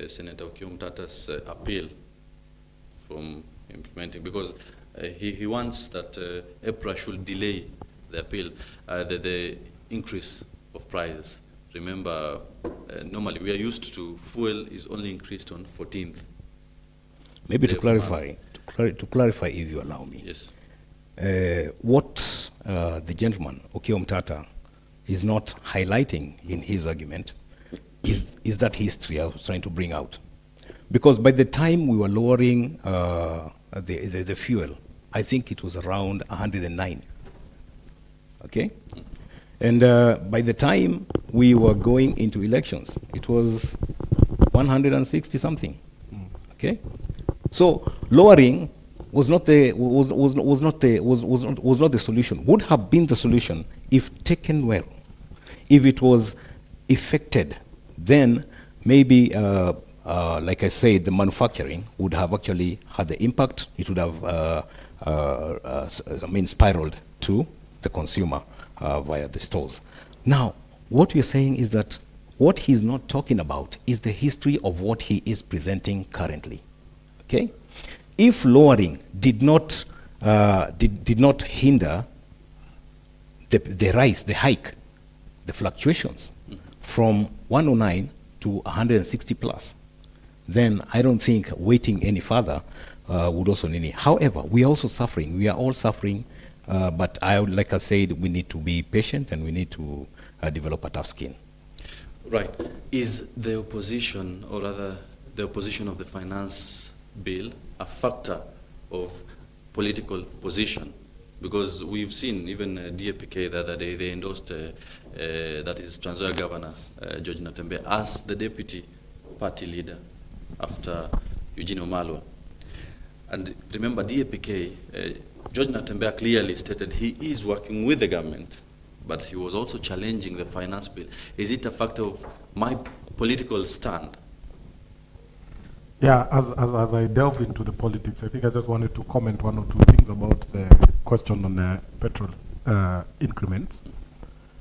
Senator Okiya Omtatah's appeal from implementing, because he wants that EPRA should delay the appeal, the increase of prices. Remember, normally we are used to fuel is only increased on 14th. Maybe to clarify, if you allow me. Yes. What the gentleman, Okiya Omtatah, is not highlighting in his argument is that history I was trying to bring out. Because by the time we were lowering the fuel, I think it was around 109. Okay? And by the time we were going into elections, it was 160 something. Okay? So lowering was not the solution. Would have been the solution if taken well. If it was effected, then maybe like I said, the manufacturing would have actually had the impact. It would have spiraled to the consumer via the stores. Now, what we're saying is that what he's not talking about is the history of what he is presenting currently. Okay? If lowering did not hinder the rise, the hike, the fluctuations from 109 to 160 plus, then I don't think waiting any further would also need. However, we are also suffering. We are all suffering, but like I said, we need to be patient and we need to develop a tough skin. Right. Is the opposition, or rather the opposition of the finance bill a factor of political position? Because we've seen even DAPK the other day, they endorsed, that is Trans Nzoia Governor George Natembeya as the deputy party leader after Eugene Wamalwa. And remember, DAPK, George Natembeya clearly stated he is working with the government, but he was also challenging the finance bill. Is it a factor of my political stand? Yeah, as I delve into the politics, I think I just wanted to comment one or two things about the question on petrol increments.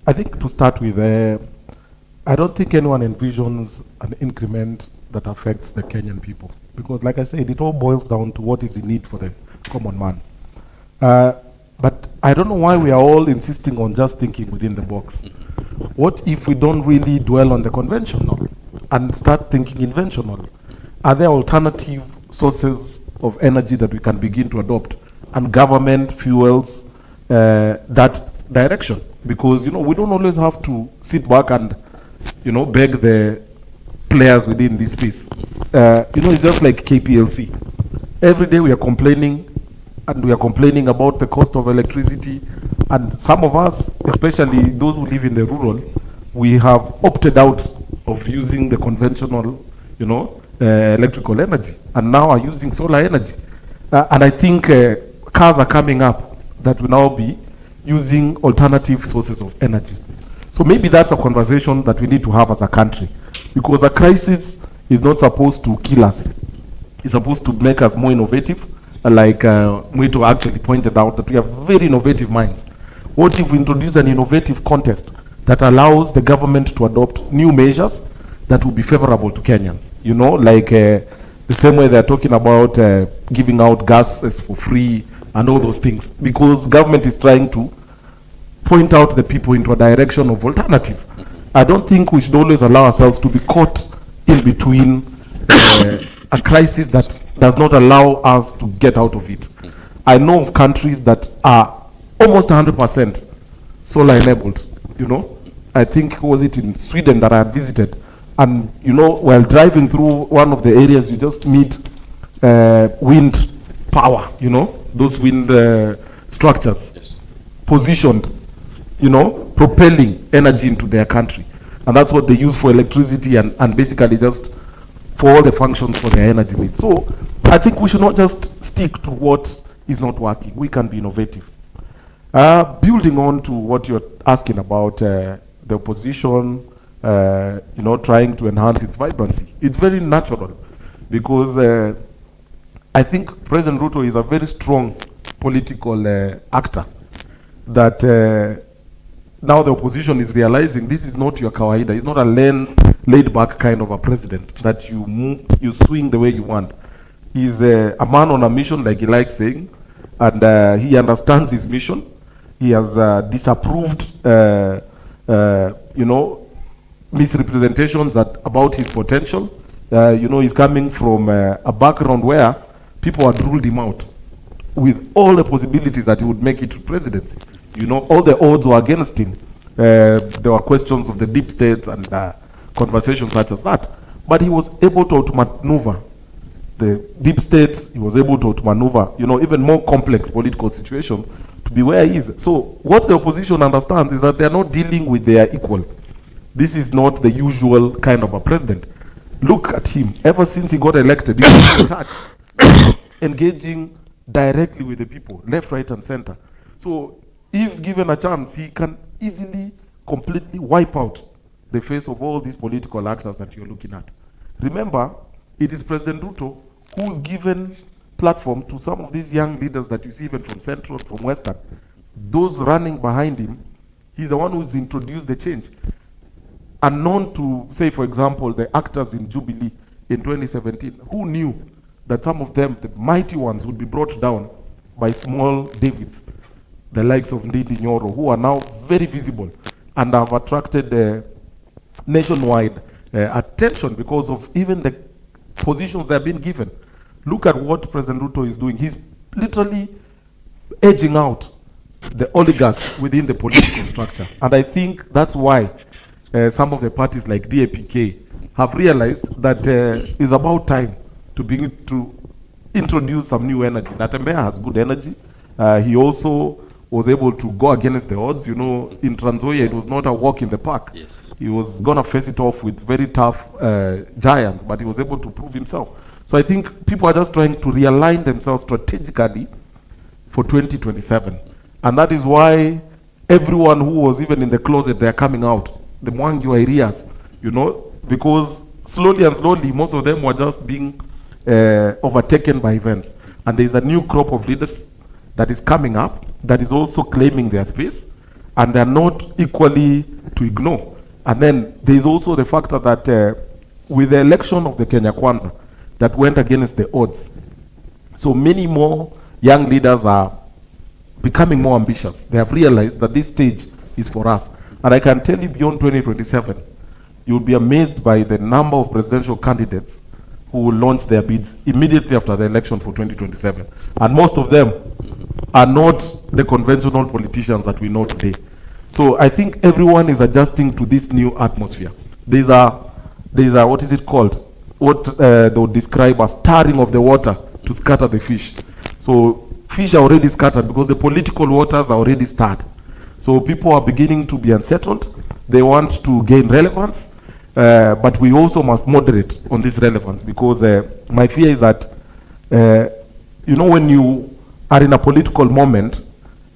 I think to start with, I don't think anyone envisions an increment that affects the Kenyan people. Because like I said, it all boils down to what is the need for the common man. But I don't know why we are all insisting on just thinking within the box. What if we don't really dwell on the conventional and start thinking inventional? Are there alternative sources of energy that we can begin to adopt? And government fuels that direction. Because, we don't always have to sit back and, beg the players within this space. It's just like KPLC. Every day we are complaining, and we are complaining about the cost of electricity. And some of us, especially those who live in the rural, we have opted out of using the conventional, electrical energy, and now are using solar energy. And I think cars are coming up that will now be using alternative sources of energy. So maybe that's a conversation that we need to have as a country, because a crisis is not supposed to kill us. It's supposed to make us more innovative, like Muito actually pointed out that we have very innovative minds. What if we introduce an innovative contest that allows the government to adopt new measures that will be favorable to Kenyans? Like the same way they're talking about giving out gases for free and all those things, because government is trying to point out the people into a direction of alternative. I don't think we should always allow ourselves to be caught in between a crisis that does not allow us to get out of it. I know of countries that are almost 100% solar enabled. I think, was it in Sweden that I had visited, and while driving through one of the areas, you just meet wind power, those wind structures positioned, propelling energy into their country. And that's what they use for electricity and basically just for all the functions for their energy needs. So I think we should not just stick to what is not working. We can be innovative. Building on to what you're asking about the opposition, trying to enhance its vibrancy. It's very natural, because I think President Ruto is a very strong political actor that now the opposition is realizing this is not your kawaida. He's not a laid-back kind of a president that you swing the way you want. He's a man on a mission, like he likes saying, and he understands his mission. He has disapproved, misrepresentations about his potential. He's coming from a background where people had ruled him out with all the possibilities that he would make it to presidency. All the odds were against him. There were questions of the deep state and conversations such as that. But he was able to outmaneuver the deep state. He was able to outmaneuver, even more complex political situations to be where he is. So what the opposition understands is that they're not dealing with their equal. This is not the usual kind of a president. Look at him. Ever since he got elected, he's in touch, engaging directly with the people, left, right, and center. So if given a chance, he can easily, completely wipe out the face of all these political actors that you're looking at. Remember, it is President Ruto who's given platform to some of these young leaders that you see even from Central, from Western. Those running behind him, he's the one who's introduced the change. Unknown to, say, for example, the actors in Jubilee in 2017, who knew that some of them, the mighty ones, would be brought down by small Davids, the likes of Ndindi Nyoro, who are now very visible and have attracted nationwide attention because of even the positions they're being given. Look at what President Ruto is doing. He's literally edging out the oligarchs within the political structure. And I think that's why some of the parties like DAPK have realized that it's about time to begin to introduce some new energy. Natembeya has good energy. He also was able to go against the odds. You know, in Trans Nzoia, it was not a walk in the park. Yes. He was going to face it off with very tough giants, but he was able to prove himself. So I think people are just trying to realign themselves strategically for 2027. And that is why everyone who was even in the closet, they're coming out. The Mwangi areas, you know, because slowly and slowly, most of them were just being overtaken by events. And there's a new crop of leaders that is coming up that is also claiming their space, and they're not equally to ignore. And then there's also the factor that with the election of the Kenya Kwanza that went against the odds, so many more young leaders are becoming more ambitious. They have realized that this stage is for us. And I can tell you, beyond 2027, you'll be amazed by the number of presidential candidates who will launch their bids immediately after the election for 2027. And most of them are not the conventional politicians that we know today. So I think everyone is adjusting to this new atmosphere. These are what is it called? What they would describe as stirring of the water to scatter the fish. So fish are already scattered because the political waters are already stirred. So people are beginning to be unsettled. They want to gain relevance, but we also must moderate on this relevance, because my fear is that, you know, when you are in a political moment,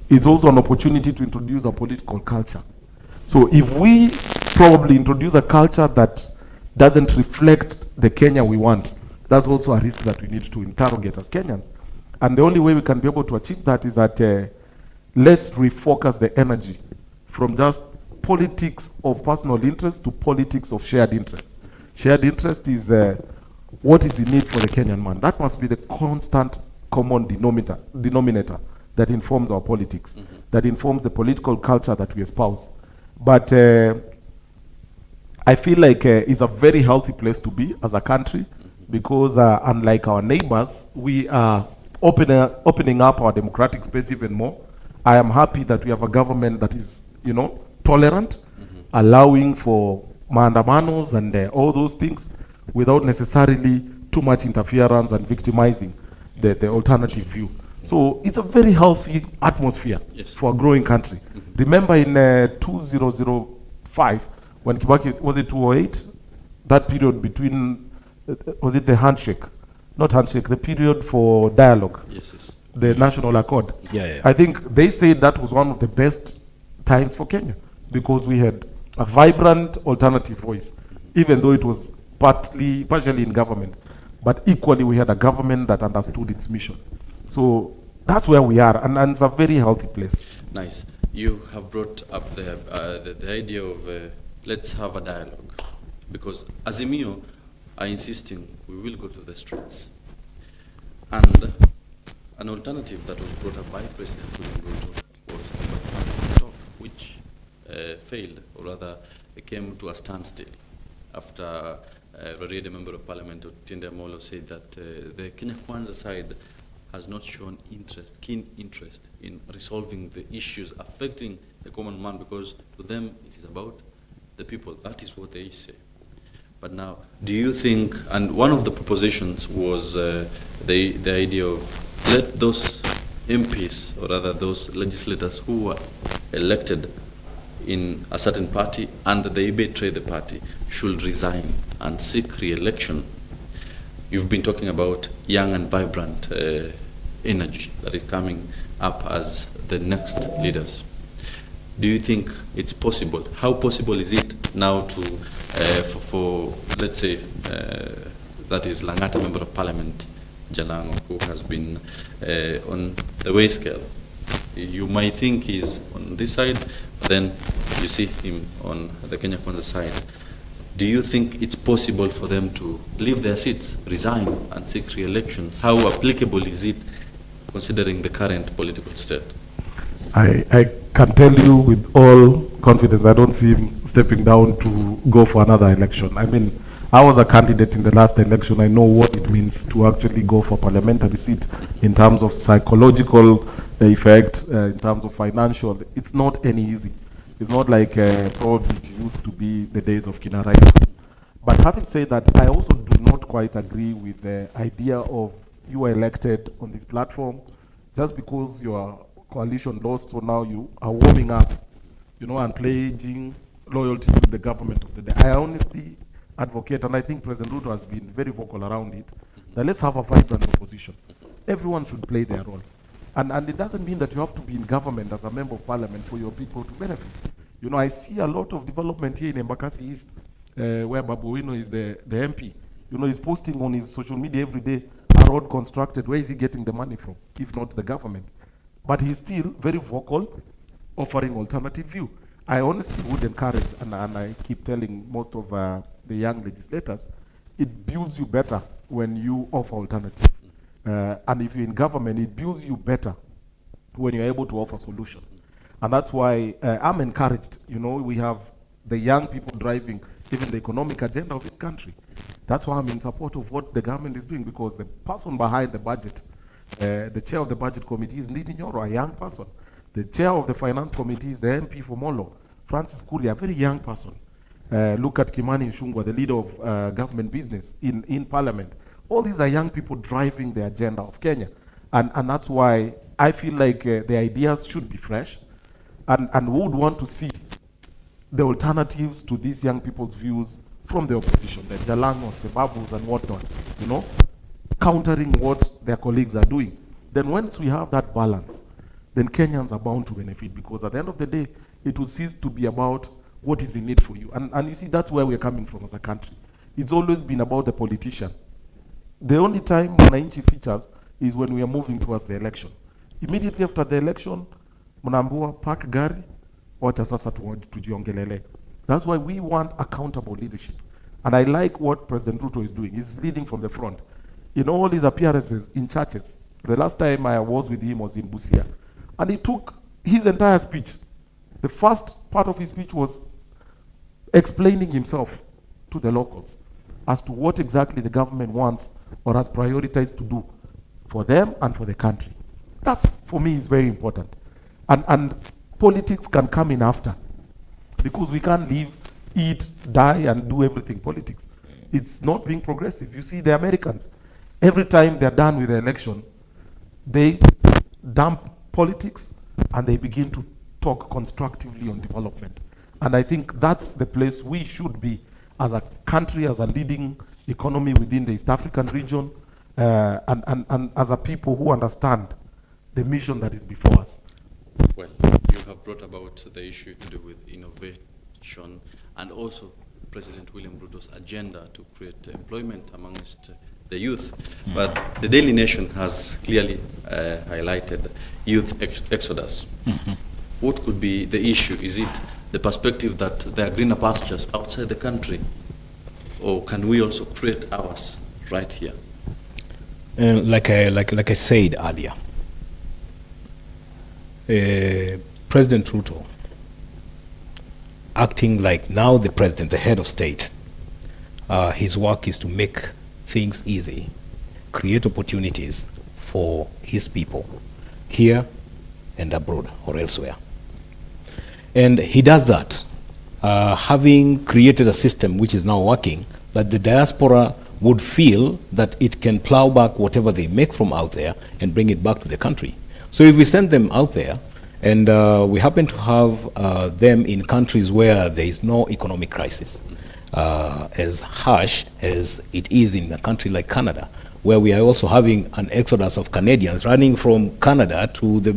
it's also an opportunity to introduce a political culture. So if we probably introduce a culture that doesn't reflect the Kenya we want, that's also a risk that we need to interrogate as Kenyans. And the only way we can be able to achieve that is that let's refocus the energy from just politics of personal interest to politics of shared interest. Shared interest is what is the need for the Kenyan man. That must be the constant common denominator that informs our politics, that informs the political culture that we espouse. But I feel like it's a very healthy place to be as a country, because unlike our neighbors, we are opening up our democratic space even more. I am happy that we have a government that is, you know, tolerant, allowing for maandamanos and all those things without necessarily too much interference and victimizing the alternative view. So it's a very healthy atmosphere for a growing country. Remember in 2005, when Kibaki, was it 2008? That period between, was it the handshake? Not handshake, the period for dialogue. Yes. The National Accord. Yeah. I think they said that was one of the best times for Kenya, because we had a vibrant alternative voice, even though it was partially in government. But equally, we had a government that understood its mission. So that's where we are, and it's a very healthy place. Nice. You have brought up the idea of let's have a dialogue, because Azimio are insisting we will go to the streets. And an alternative that was brought up by President William Ruto was the bipartisan talk, which failed, or rather came to a standstill after Roride, the Member of Parliament, Tinde Molo, said that the Kenya Kwanza side has not shown keen interest in resolving the issues affecting the common man, because to them it is about the people. That is what they say. But now, do you think, and one of the propositions was the idea of let those MPs, or rather those legislators who were elected in a certain party and they betray the party should resign and seek re-election. You've been talking about young and vibrant energy that is coming up as the next leaders. Do you think it's possible? How possible is it now to, for let's say, that is Langata, Member of Parliament, Jalango, who has been on the way scale? You might think he's on this side, then you see him on the Kenya Kwanza side. Do you think it's possible for them to leave their seats, resign, and seek re-election? How applicable is it, considering the current political state? I can tell you with all confidence, I don't see him stepping down to go for another election. I mean, I was a candidate in the last election. I know what it means to actually go for parliamentary seat in terms of psychological effect, in terms of financial. It's not any easy. It's not like probably it used to be the days of Kinaraira. But having said that, I also do not quite agree with the idea of you are elected on this platform just because your coalition lost, so now you are warming up, and pledging loyalty to the government of the day. I honestly advocate, and I think President Ruto has been very vocal around it, that let's have a vibrant opposition. Everyone should play their role. And it doesn't mean that you have to be in government as a member of parliament for your people to benefit. I see a lot of development here in Embakasi East, where Babu Wino is the MP. He's posting on his social media every day, a road constructed. Where is he getting the money from, if not the government? But he's still very vocal, offering alternative view. I honestly would encourage, and I keep telling most of the young legislators, it builds you better when you offer alternative. And if you're in government, it builds you better when you're able to offer solution. And that's why I'm encouraged. We have the young people driving even the economic agenda of this country. That's why I'm in support of what the government is doing, because the person behind the budget, the chair of the budget committee is Ndidi Nyoro, a young person. The chair of the finance committee is the MP for Molo, Francis Kuria, a very young person. Look at Kimani Ichung'wah, the leader of government business in parliament. All these are young people driving the agenda of Kenya. And that's why I feel like the ideas should be fresh, and would want to see the alternatives to these young people's views from the opposition, the Jalangos, the Babus and whatnot, countering what their colleagues are doing. Then once we have that balance, then Kenyans are bound to benefit, because at the end of the day, it will cease to be about what is in it for you. And you see, that's where we're coming from as a country. It's always been about the politician. The only time Mwananchi features is when we are moving towards the election. Immediately after the election, mnaambiwa park gari, wacha sasa tujiongelele. That's why we want accountable leadership. And I like what President Ruto is doing. He's leading from the front. In all his appearances in churches, the last time I was with him was in Busia, and he took his entire speech. The first part of his speech was explaining himself to the locals as to what exactly the government wants or has prioritized to do for them and for the country. That's, for me, is very important. And politics can come in after, because we can't live, eat, die, and do everything politics. It's not being progressive. You see, the Americans, every time they're done with the election, they dump politics and they begin to talk constructively on development. And I think that's the place we should be as a country, as a leading economy within the East African region, and as a people who understand the mission that is before us. Well, you have brought about the issue to do with innovation and also President William Ruto's agenda to create employment amongst the youth. But the Daily Nation has clearly highlighted youth exodus. What could be the issue? Is it the perspective that there are greener pastures outside the country, or can we also create ours right here? Like I said earlier, President Ruto, acting like now the president, the head of state, his work is to make things easy, create opportunities for his people here and abroad or elsewhere. And he does that, having created a system which is now working, that the diaspora would feel that it can plow back whatever they make from out there and bring it back to the country. So if we send them out there, and we happen to have them in countries where there is no economic crisis, as harsh as it is in a country like Canada, where we are also having an exodus of Canadians running from Canada to the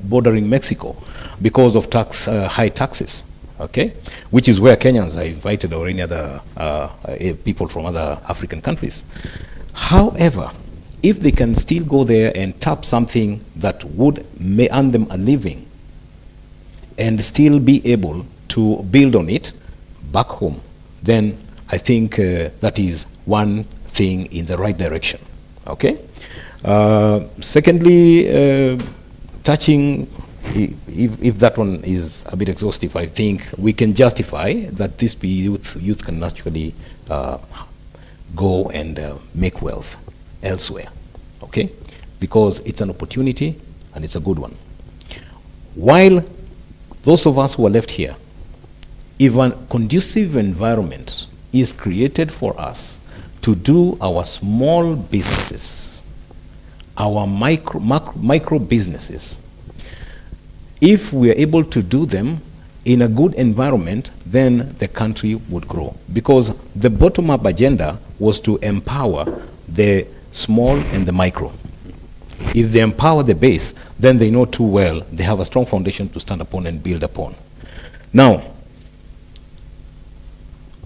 bordering Mexico because of high taxes, okay? Which is where Kenyans are invited, or any other people from other African countries. However, if they can still go there and tap something that would earn them a living and still be able to build on it back home, then I think that is one thing in the right direction, okay? Secondly, touching, if that one is a bit exhaustive, I think we can justify that this youth can naturally go and make wealth elsewhere, okay? Because it's an opportunity and it's a good one. While those of us who are left here, if a conducive environment is created for us to do our small businesses, our micro businesses. If we are able to do them in a good environment, then the country would grow. Because the bottom-up agenda was to empower the small and the micro. If they empower the base, then they know too well they have a strong foundation to stand upon and build upon. Now,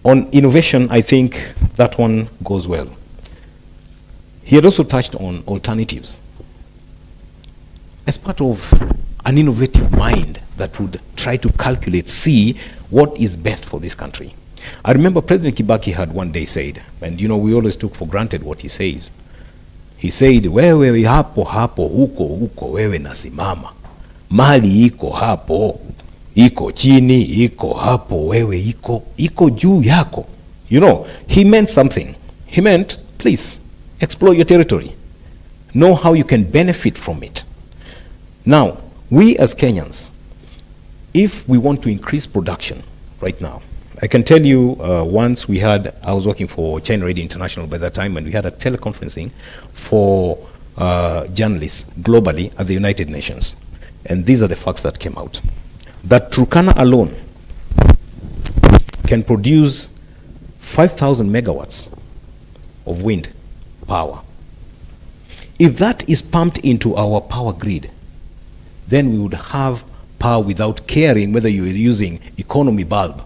on innovation, I think that one goes well. He had also touched on alternatives. As part of an innovative mind that would try to calculate, see what is best for this country. I remember President Kibaki had one day said, and we always took for granted what he says. He said, wewe hapo hapo, huko wewe nasimama. Mali iko hapo, iko chini, iko hapo, wewe iko juu yako. He meant something. He meant, please, explore your territory. Know how you can benefit from it. Now, we as Kenyans, if we want to increase production right now, I can tell you once I was working for China Radio International by that time, and we had a teleconferencing for journalists globally at the United Nations. And these are the facts that came out. That Turkana alone can produce 5,000 megawatts of wind power. If that is pumped into our power grid, then we would have power without caring whether you are using economy bulb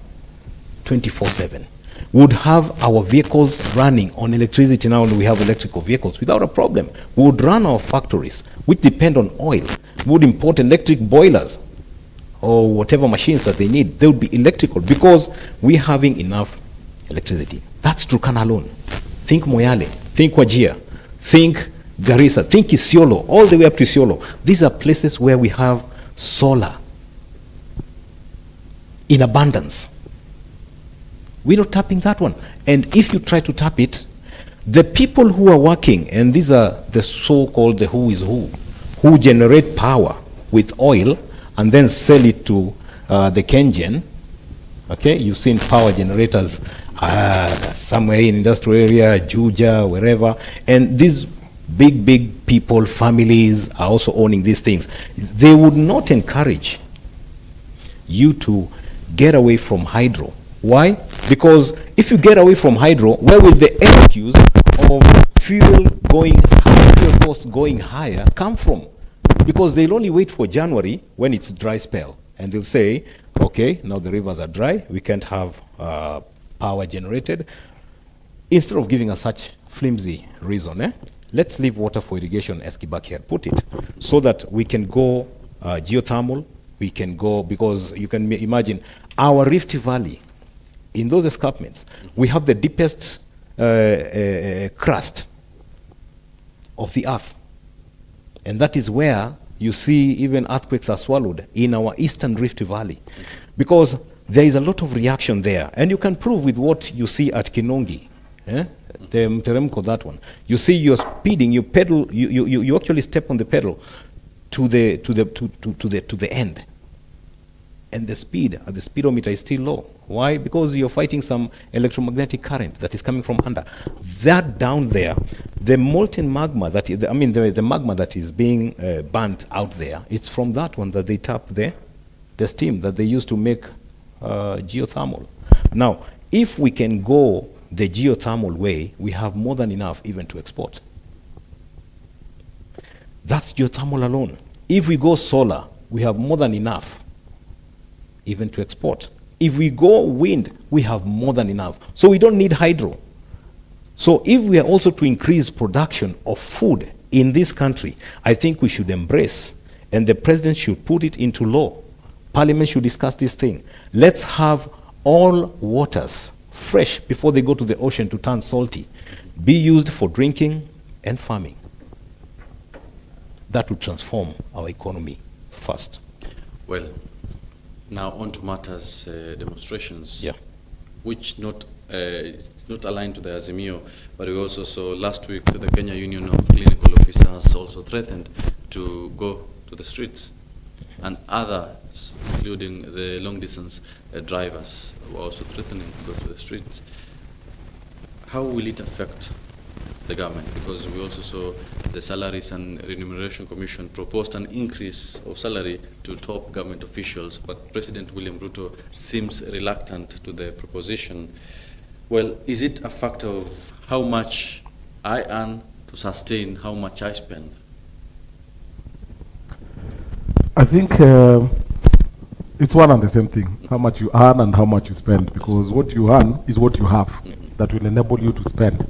24/7. We would have our vehicles running on electricity. Now we have electrical vehicles without a problem. We would run our factories, which depend on oil. We would import electric boilers or whatever machines that they need. They would be electrical because we're having enough electricity. That's Turkana alone. Think Moyale, think Wajir, think Garissa, think Isiolo, all the way up to Isiolo. These are places where we have solar in abundance. We're not tapping that one. And if you try to tap it, the people who are working, and these are the so-called the who is who generate power with oil and then sell it to the Kenyan. Okay, you've seen power generators somewhere in industrial area, Juja, wherever. And these big people, families are also owning these things. They would not encourage you to get away from hydro. Why? Because if you get away from hydro, where will the excuse of fuel costs going higher come from? Because they'll only wait for January when it's dry spell. And they'll say, okay, now the rivers are dry, we can't have power generated. Instead of giving us such flimsy reason, let's leave water for irrigation, as Kibaki had put it, so that we can go geothermal, we can go, because you can imagine our Rift Valley, in those escarpments, we have the deepest crust of the earth. And that is where you see even earthquakes are swallowed in our eastern Rift Valley. Because there is a lot of reaction there. And you can prove with what you see at Kinongi, the Mteremko, that one. You see you're speeding, you pedal, you actually step on the pedal to the end. And the speed at the speedometer is still low. Why? Because you're fighting some electromagnetic current that is coming from under. That down there, the molten magma that is, the magma that is being burnt out there, it's from that one that they tap the steam that they use to make geothermal. Now, if we can go the geothermal way, we have more than enough even to export. That's geothermal alone. If we go solar, we have more than enough even to export. If we go wind, we have more than enough. So we don't need hydro. So if we are also to increase production of food in this country, I think we should embrace, and the president should put it into law. Parliament should discuss this thing. Let's have all waters fresh before they go to the ocean to turn salty, be used for drinking and farming. That would transform our economy fast. Well, now on to matters demonstrations, which it's not aligned to the Azimio, but we also saw last week the Kenya Union of Clinical Officers also threatened to go to the streets, and others, including the long-distance drivers, were also threatening to go to the streets. how will it affect the government? Because we also saw the Salaries and Remuneration Commission proposed an increase of salary to top government officials, but President William Ruto seems reluctant to the proposition. Well, is it a factor of how much I earn to sustain how much I spend? I think it's one and the same thing, how much you earn and how much you spend, because what you earn is what you have that will enable you to spend.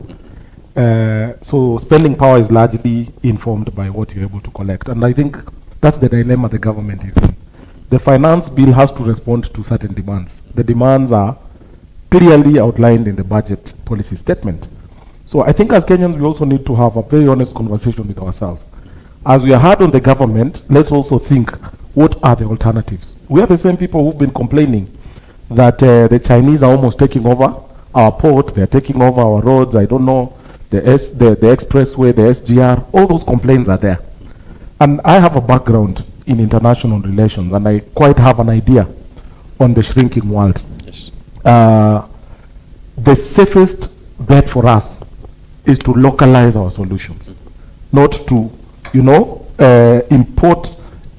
So spending power is largely informed by what you're able to collect. And I think that's the dilemma the government is in. The finance bill has to respond to certain demands. The demands are clearly outlined in the budget policy statement. So I think as Kenyans, we also need to have a very honest conversation with ourselves. As we are hard on the government, let's also think, what are the alternatives? We are the same people who've been complaining that the Chinese are almost taking over our port, they're taking over our roads, I don't know, the expressway, the SGR, all those complaints are there. And I have a background in international relations, and I quite have an idea on the shrinking world. Yes. The safest bet for us is to localize our solutions, not to, import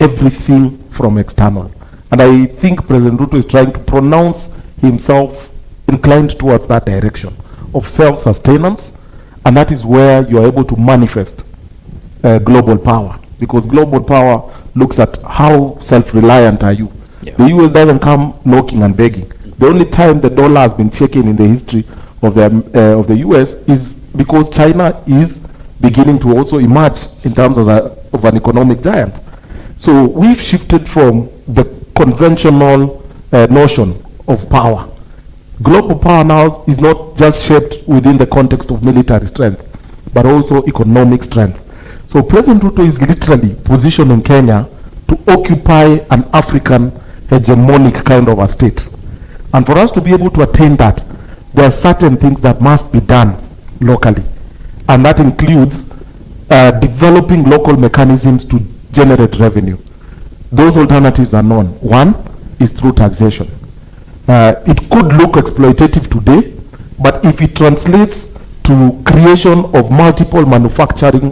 everything from external. And I think President Ruto is trying to pronounce himself inclined towards that direction of self-sustenance, and that is where you are able to manifest global power, because global power looks at how self-reliant are you. Yeah. The US doesn't come knocking and begging. The only time the dollar has been shaken in the history of the US is because China is beginning to also emerge in terms of an economic giant. So we've shifted from the conventional notion of power. Global power now is not just shaped within the context of military strength, but also economic strength. So President Ruto is literally positioning Kenya to occupy an African hegemonic kind of a state. And for us to be able to attain that, there are certain things that must be done locally. And that includes developing local mechanisms to generate revenue. Those alternatives are known. One is through taxation. It could look exploitative today, but if it translates to creation of multiple manufacturing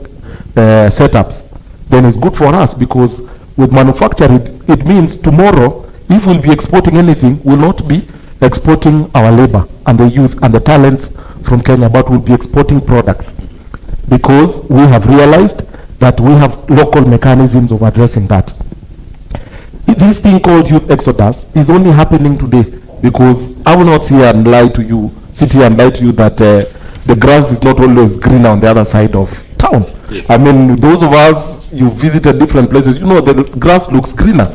setups, then it's good for us, because with manufacturing, it means tomorrow, if we'll be exporting anything, we'll not be exporting our labor and the youth and the talents from Kenya, but we'll be exporting products, because we have realized that we have local mechanisms of addressing that. This thing called youth exodus is only happening today, because I will not sit here and lie to you that the grass is not always greener on the other side of town. Yes. I mean, those of us, you visited different places, the grass looks greener.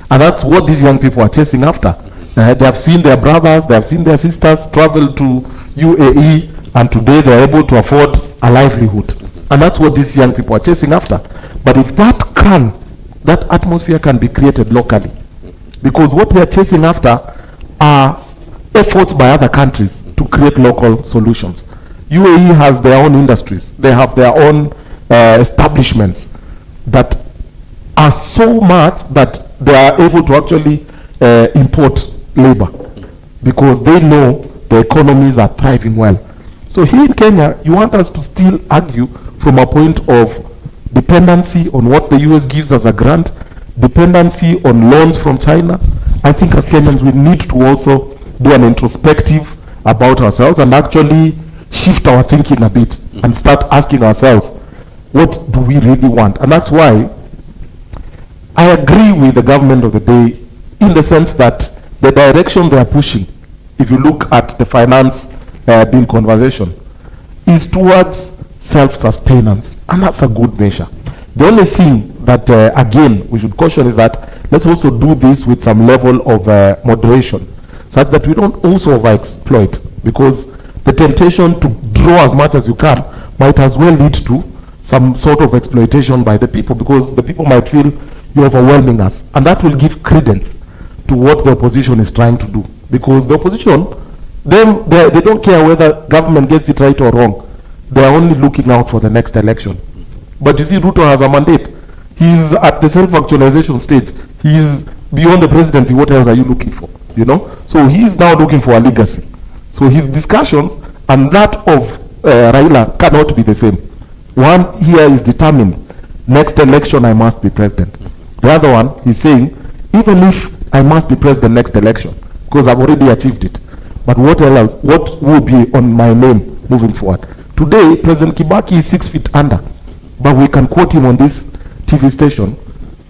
And that's what these young people are chasing after. They have seen their brothers, they have seen their sisters travel to UAE, and today they are able to afford a livelihood. And that's what these young people are chasing after. But if that atmosphere can be created locally, because what they are chasing after are efforts by other countries to create local solutions. UAE has their own industries, they have their own establishments that are so much that they are able to actually import labor, because they know the economies are thriving well. So here in Kenya, you want us to still argue from a point of dependency on what the US gives as a grant, dependency on loans from China. I think as Kenyans, we need to also do an introspective about ourselves and actually shift our thinking a bit and start asking ourselves, what do we really want? And that's why I agree with the government of the day, in the sense that the direction they are pushing, if you look at the finance bill conversation, is towards self-sustenance, and that's a good measure. The only thing that, again, we should caution is that let's also do this with some level of moderation, such that we don't also overexploit, because the temptation to draw as much as you can might as well lead to some sort of exploitation by the people, because the people might feel you're overwhelming us, and that will give credence to what the opposition is trying to do, because the opposition, they don't care whether government gets it right or wrong. They are only looking out for the next election. But you see, Ruto has a mandate. He's at the self-actualization stage. He's beyond the presidency. What else are you looking for? So he's now looking for a legacy. So his discussions and that of Raila cannot be the same. One here is determined, next election I must be president. The other one is saying, even if I must be president next election, because I've already achieved it, but what else, what will be on my name moving forward? Today, President Kibaki is 6 feet under, but we can quote him on this TV station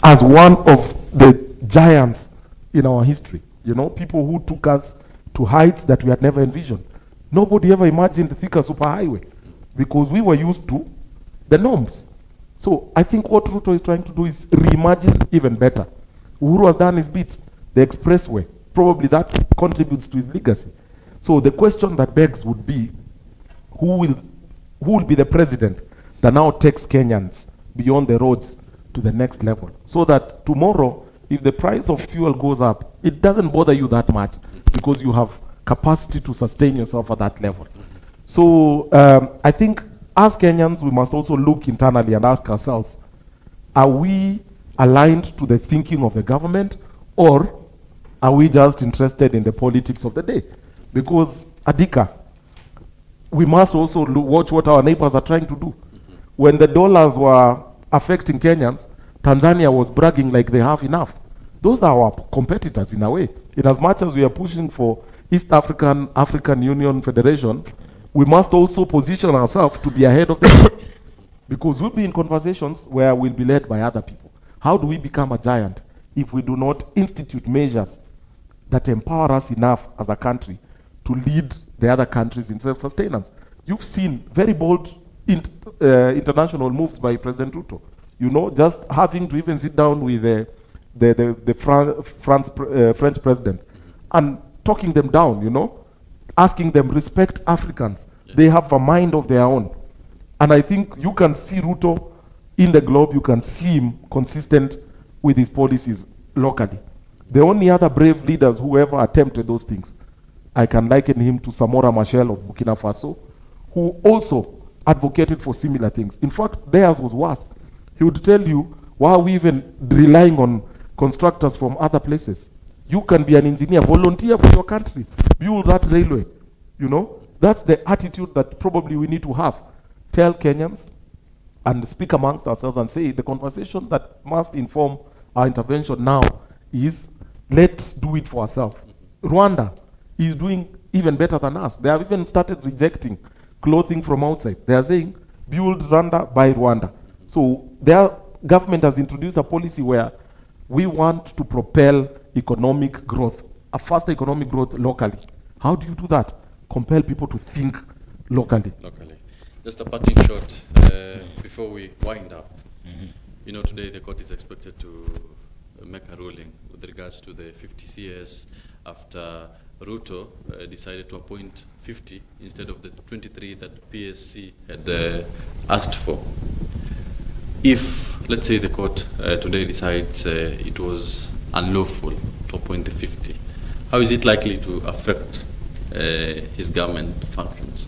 as one of the giants in our history. You know, people who took us to heights that we had never envisioned. Nobody ever imagined the Thika superhighway because we were used to the norms. So I think what Ruto is trying to do is reimagine even better. Uhuru has done his bit, the expressway. Probably that contributes to his legacy. So the question that begs would be, who will be the president that now takes Kenyans beyond the roads to the next level? So that tomorrow, if the price of fuel goes up, it doesn't bother you that much because you have capacity to sustain yourself at that level. So I think as Kenyans, we must also look internally and ask ourselves, are we aligned to the thinking of the government, or are we just interested in the politics of the day? Because Adika, we must also watch what our neighbors are trying to do. When the dollars were affecting Kenyans, Tanzania was bragging like they have enough. Those are our competitors in a way. In as much as we are pushing for East African Union Federation, we must also position ourselves to be ahead of them. Because we'll be in conversations where we'll be led by other people. How do we become a giant if we do not institute measures that empower us enough as a country to lead the other countries in self-sustenance? You've seen very bold international moves by President Ruto. You know, just having to even sit down with the French president and talking them down, you know, asking them, respect Africans. Yes. They have a mind of their own. And I think you can see Ruto in the globe, you can see him consistent with his policies locally. The only other brave leaders who ever attempted those things, I can liken him to Samora Machel of Burkina Faso, who also advocated for similar things. In fact, theirs was worse. He would tell you, why are we even relying on constructors from other places? You can be an engineer, volunteer for your country, build that railway. You know, that's the attitude that probably we need to have. Tell Kenyans and speak amongst ourselves and say the conversation that must inform our intervention now is, let's do it for ourselves. Rwanda is doing even better than us. They have even started rejecting clothing from outside. They are saying, build Rwanda, buy Rwanda. So their government has introduced a policy where we want to propel economic growth, a faster economic growth locally. How do you do that? Compel people to think locally. Just a parting shot before we wind up. You know, today the court is expected to make a ruling with regards to the 50 CS after Ruto decided to appoint 50 instead of the 23 that PSC had asked for. If, let's say, the court today decides it was unlawful to appoint the 50, how is it likely to affect his government functions?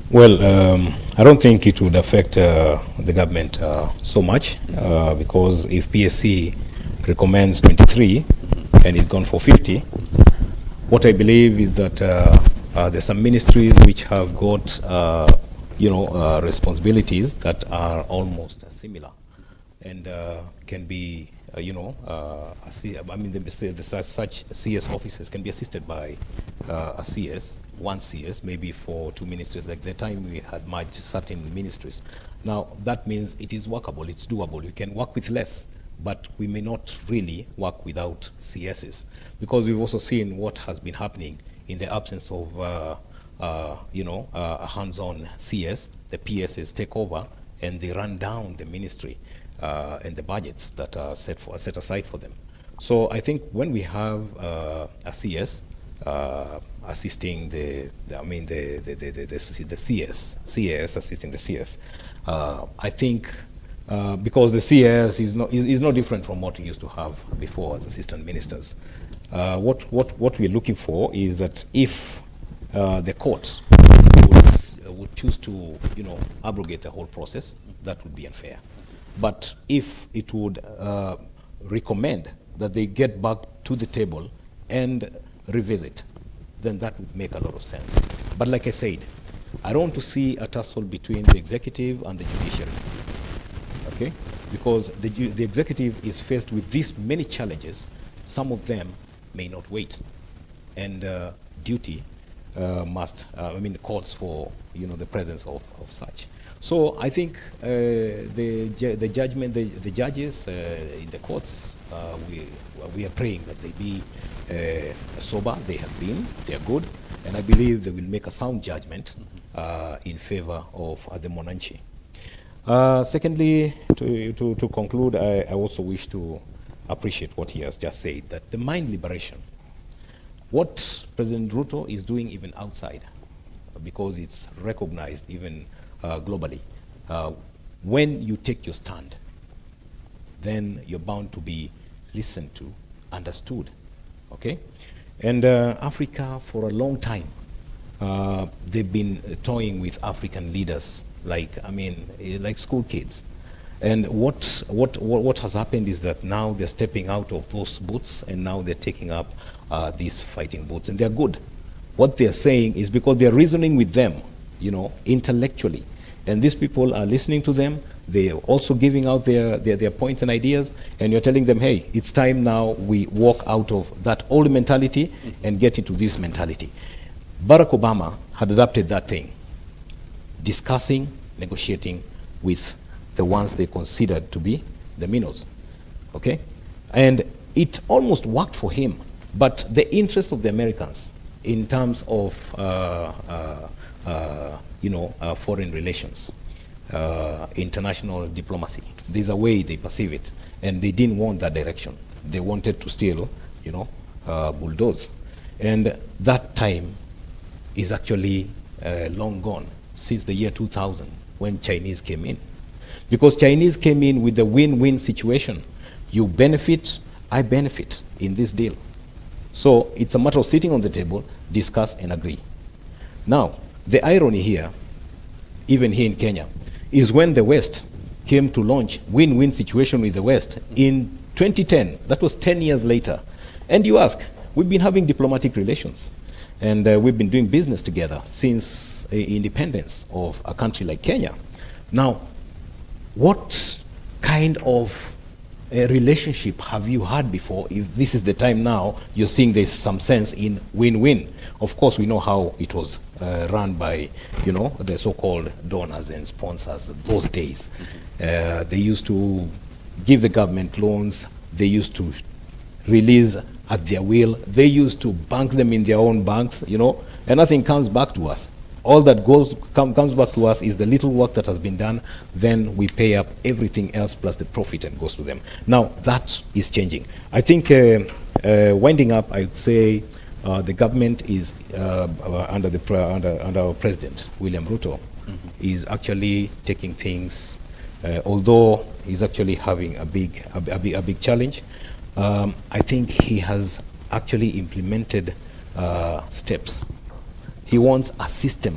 Well, I don't think it would affect the government so much because if PSC recommends 23 and is gone for 50, what I believe is that there's some ministries which have got responsibilities that are almost similar and can be such CS officers can be assisted by a CS, one CS, maybe for two ministries, like the time we had merged certain ministries. Now, that means it is workable, it's doable. You can work with less, but we may not really work without CSs, because we've also seen what has been happening in the absence of a hands-on CS. The PSs take over and they run down the ministry and the budgets that are set aside for them. So I think when we have a CS assisting the CS assisting the CS, I think because the CS is no different from what we used to have before as assistant ministers. What we're looking for is that if the court would choose to abrogate the whole process, that would be unfair. But if it would recommend that they get back to the table and revisit, then that would make a lot of sense. But like I said, I don't want to see a tussle between the executive and the judiciary, okay? Because the executive is faced with these many challenges. Some of them may not wait, and duty calls for the presence of such. So I think the judges in the courts, we are praying that they be sober. They have been, they are good, and I believe they will make a sound judgment in favor of the Monanchi. Secondly, to conclude, I also wish to appreciate what he has just said, that the mind liberation, what President Ruto is doing even outside, because it's recognized even globally. When you take your stand, then you're bound to be listened to, understood, okay? And Africa, for a long time, they've been toying with African leaders, like school kids. And what has happened is that now they're stepping out of those boots, and now they're taking up these fighting boots, and they're good. What they're saying is because they're reasoning with them, intellectually, and these people are listening to them. They're also giving out their points and ideas, and you're telling them, hey, it's time now we walk out of that old mentality and get into this mentality. Barack Obama had adopted that thing, discussing, negotiating with the ones they considered to be the minnows, okay? And it almost worked for him, but the interest of the Americans in terms of foreign relations, international diplomacy, there's a way they perceive it, and they didn't want that direction. They wanted to still, bulldoze. And that time is actually long gone, since the year 2000, when Chinese came in. Because Chinese came in with a win-win situation. You benefit, I benefit in this deal. So it's a matter of sitting on the table, discuss and agree. Now, the irony here, even here in Kenya, is when the West came to launch win-win situation with the West in 2010, that was 10 years later. And you ask, we've been having diplomatic relations, and we've been doing business together since independence of a country like Kenya. Now, what kind of a relationship have you had before? If this is the time now, you're seeing there's some sense in win-win. Of course, we know how it was run by, the so-called donors and sponsors those days. They used to give the government loans. They used to release at their will. They used to bank them in their own banks, and nothing comes back to us. All that comes back to us is the little work that has been done. Then we pay up everything else plus the profit and goes to them. Now that is changing. I think winding up, I would say the government is under our president William Ruto is actually taking things. Although he's actually having a big challenge, I think he has actually implemented steps. He wants a system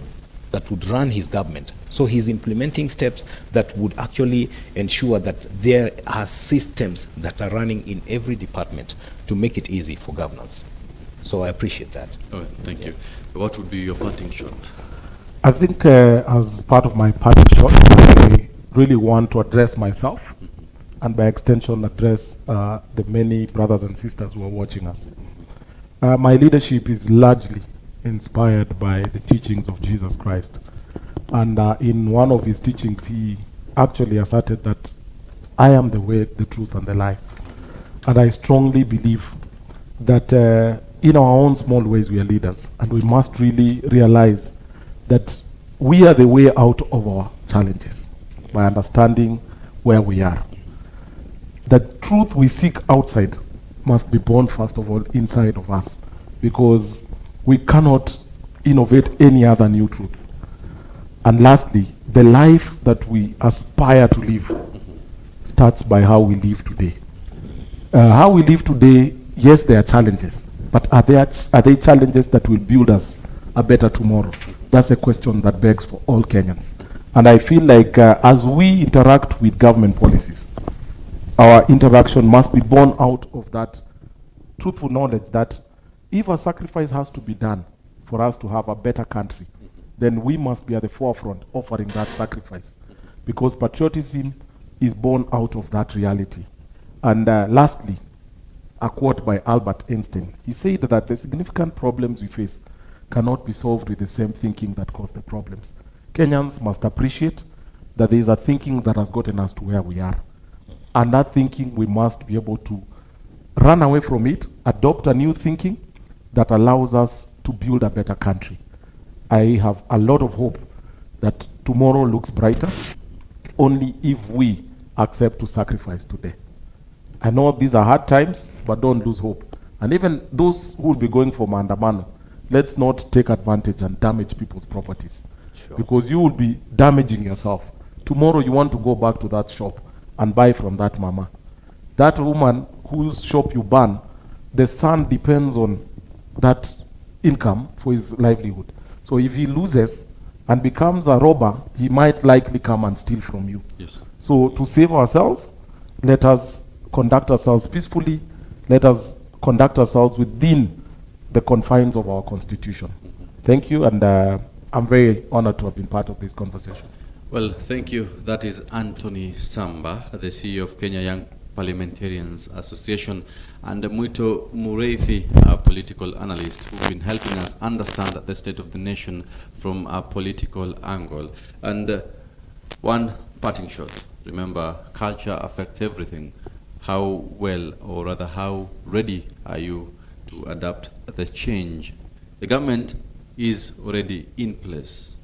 that would run his government. So he's implementing steps that would actually ensure that there are systems that are running in every department to make it easy for governance. So I appreciate that. All right, thank you. What would be your parting shot? I think as part of my parting shot, I really want to address myself and by extension address the many brothers and sisters who are watching us. My leadership is largely inspired by the teachings of Jesus Christ. And in one of his teachings, he actually asserted that I am the way, the truth, and the life. And I strongly believe that in our own small ways we are leaders, and we must really realize that we are the way out of our challenges by understanding where we are. The truth we seek outside must be born, first of all, inside of us, because we cannot innovate any other new truth. And lastly, the life that we aspire to live starts by how we live today. How we live today, yes, there are challenges, but are they challenges that will build us a better tomorrow? That's a question that begs for all Kenyans. And I feel like as we interact with government policies, our interaction must be born out of that truthful knowledge that if a sacrifice has to be done for for us to have a better country, then we must be at the forefront offering that sacrifice, because patriotism is born out of that reality. And lastly, a quote by Albert Einstein. He said that the significant problems we face cannot be solved with the same thinking that caused the problems. Kenyans must appreciate that there is a thinking that has gotten us to where we are. And that thinking, we must be able to run away from it, adopt a new thinking that allows us to build a better country. I have a lot of hope that tomorrow looks brighter only if we accept to sacrifice today. I know these are hard times, but don't lose hope. And even those who will be going for maandamano, let's not take advantage and damage people's properties. Sure. Because you will be damaging yourself. Tomorrow you want to go back to that shop and buy from that mama. That woman whose shop you burn, the son depends on that income for his livelihood. So if he loses and becomes a robber, he might likely come and steal from you. Yes. So to save ourselves, let us conduct ourselves peacefully. Let us conduct ourselves within the confines of our constitution. Thank you, and I'm very honored to have been part of this conversation. Well, thank you. That is Anthony Samba, the CEO of Kenya Young Parliamentarians Association, and Muito Mureithi, a political analyst who've been helping us understand the state of the nation from a political angle. And one parting shot. Remember, culture affects everything. How well, or rather how ready are you to adapt the change? The government is already in place.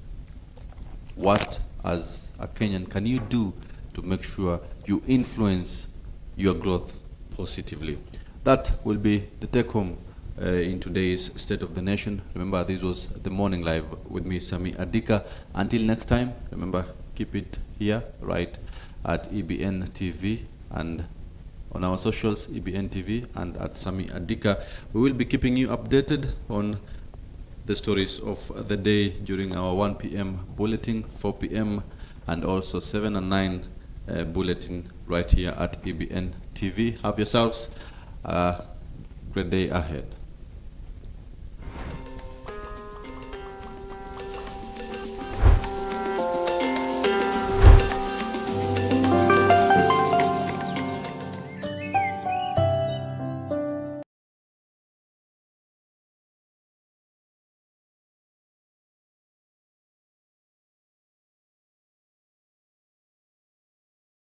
What, as a Kenyan, can you do to make sure you influence your growth positively? That will be the take home in today's State of the Nation. Remember, this was the Morning Live with me, Sami Adika. Until next time, remember, keep it here, right at EBN TV and on our socials, EBN TV and at Sami Adika. We will be keeping you updated on the stories of the day during our 1 p.m. bulletin, 4 p.m. and also 7 and 9 bulletin right here at EBN TV. Have yourselves a great day ahead.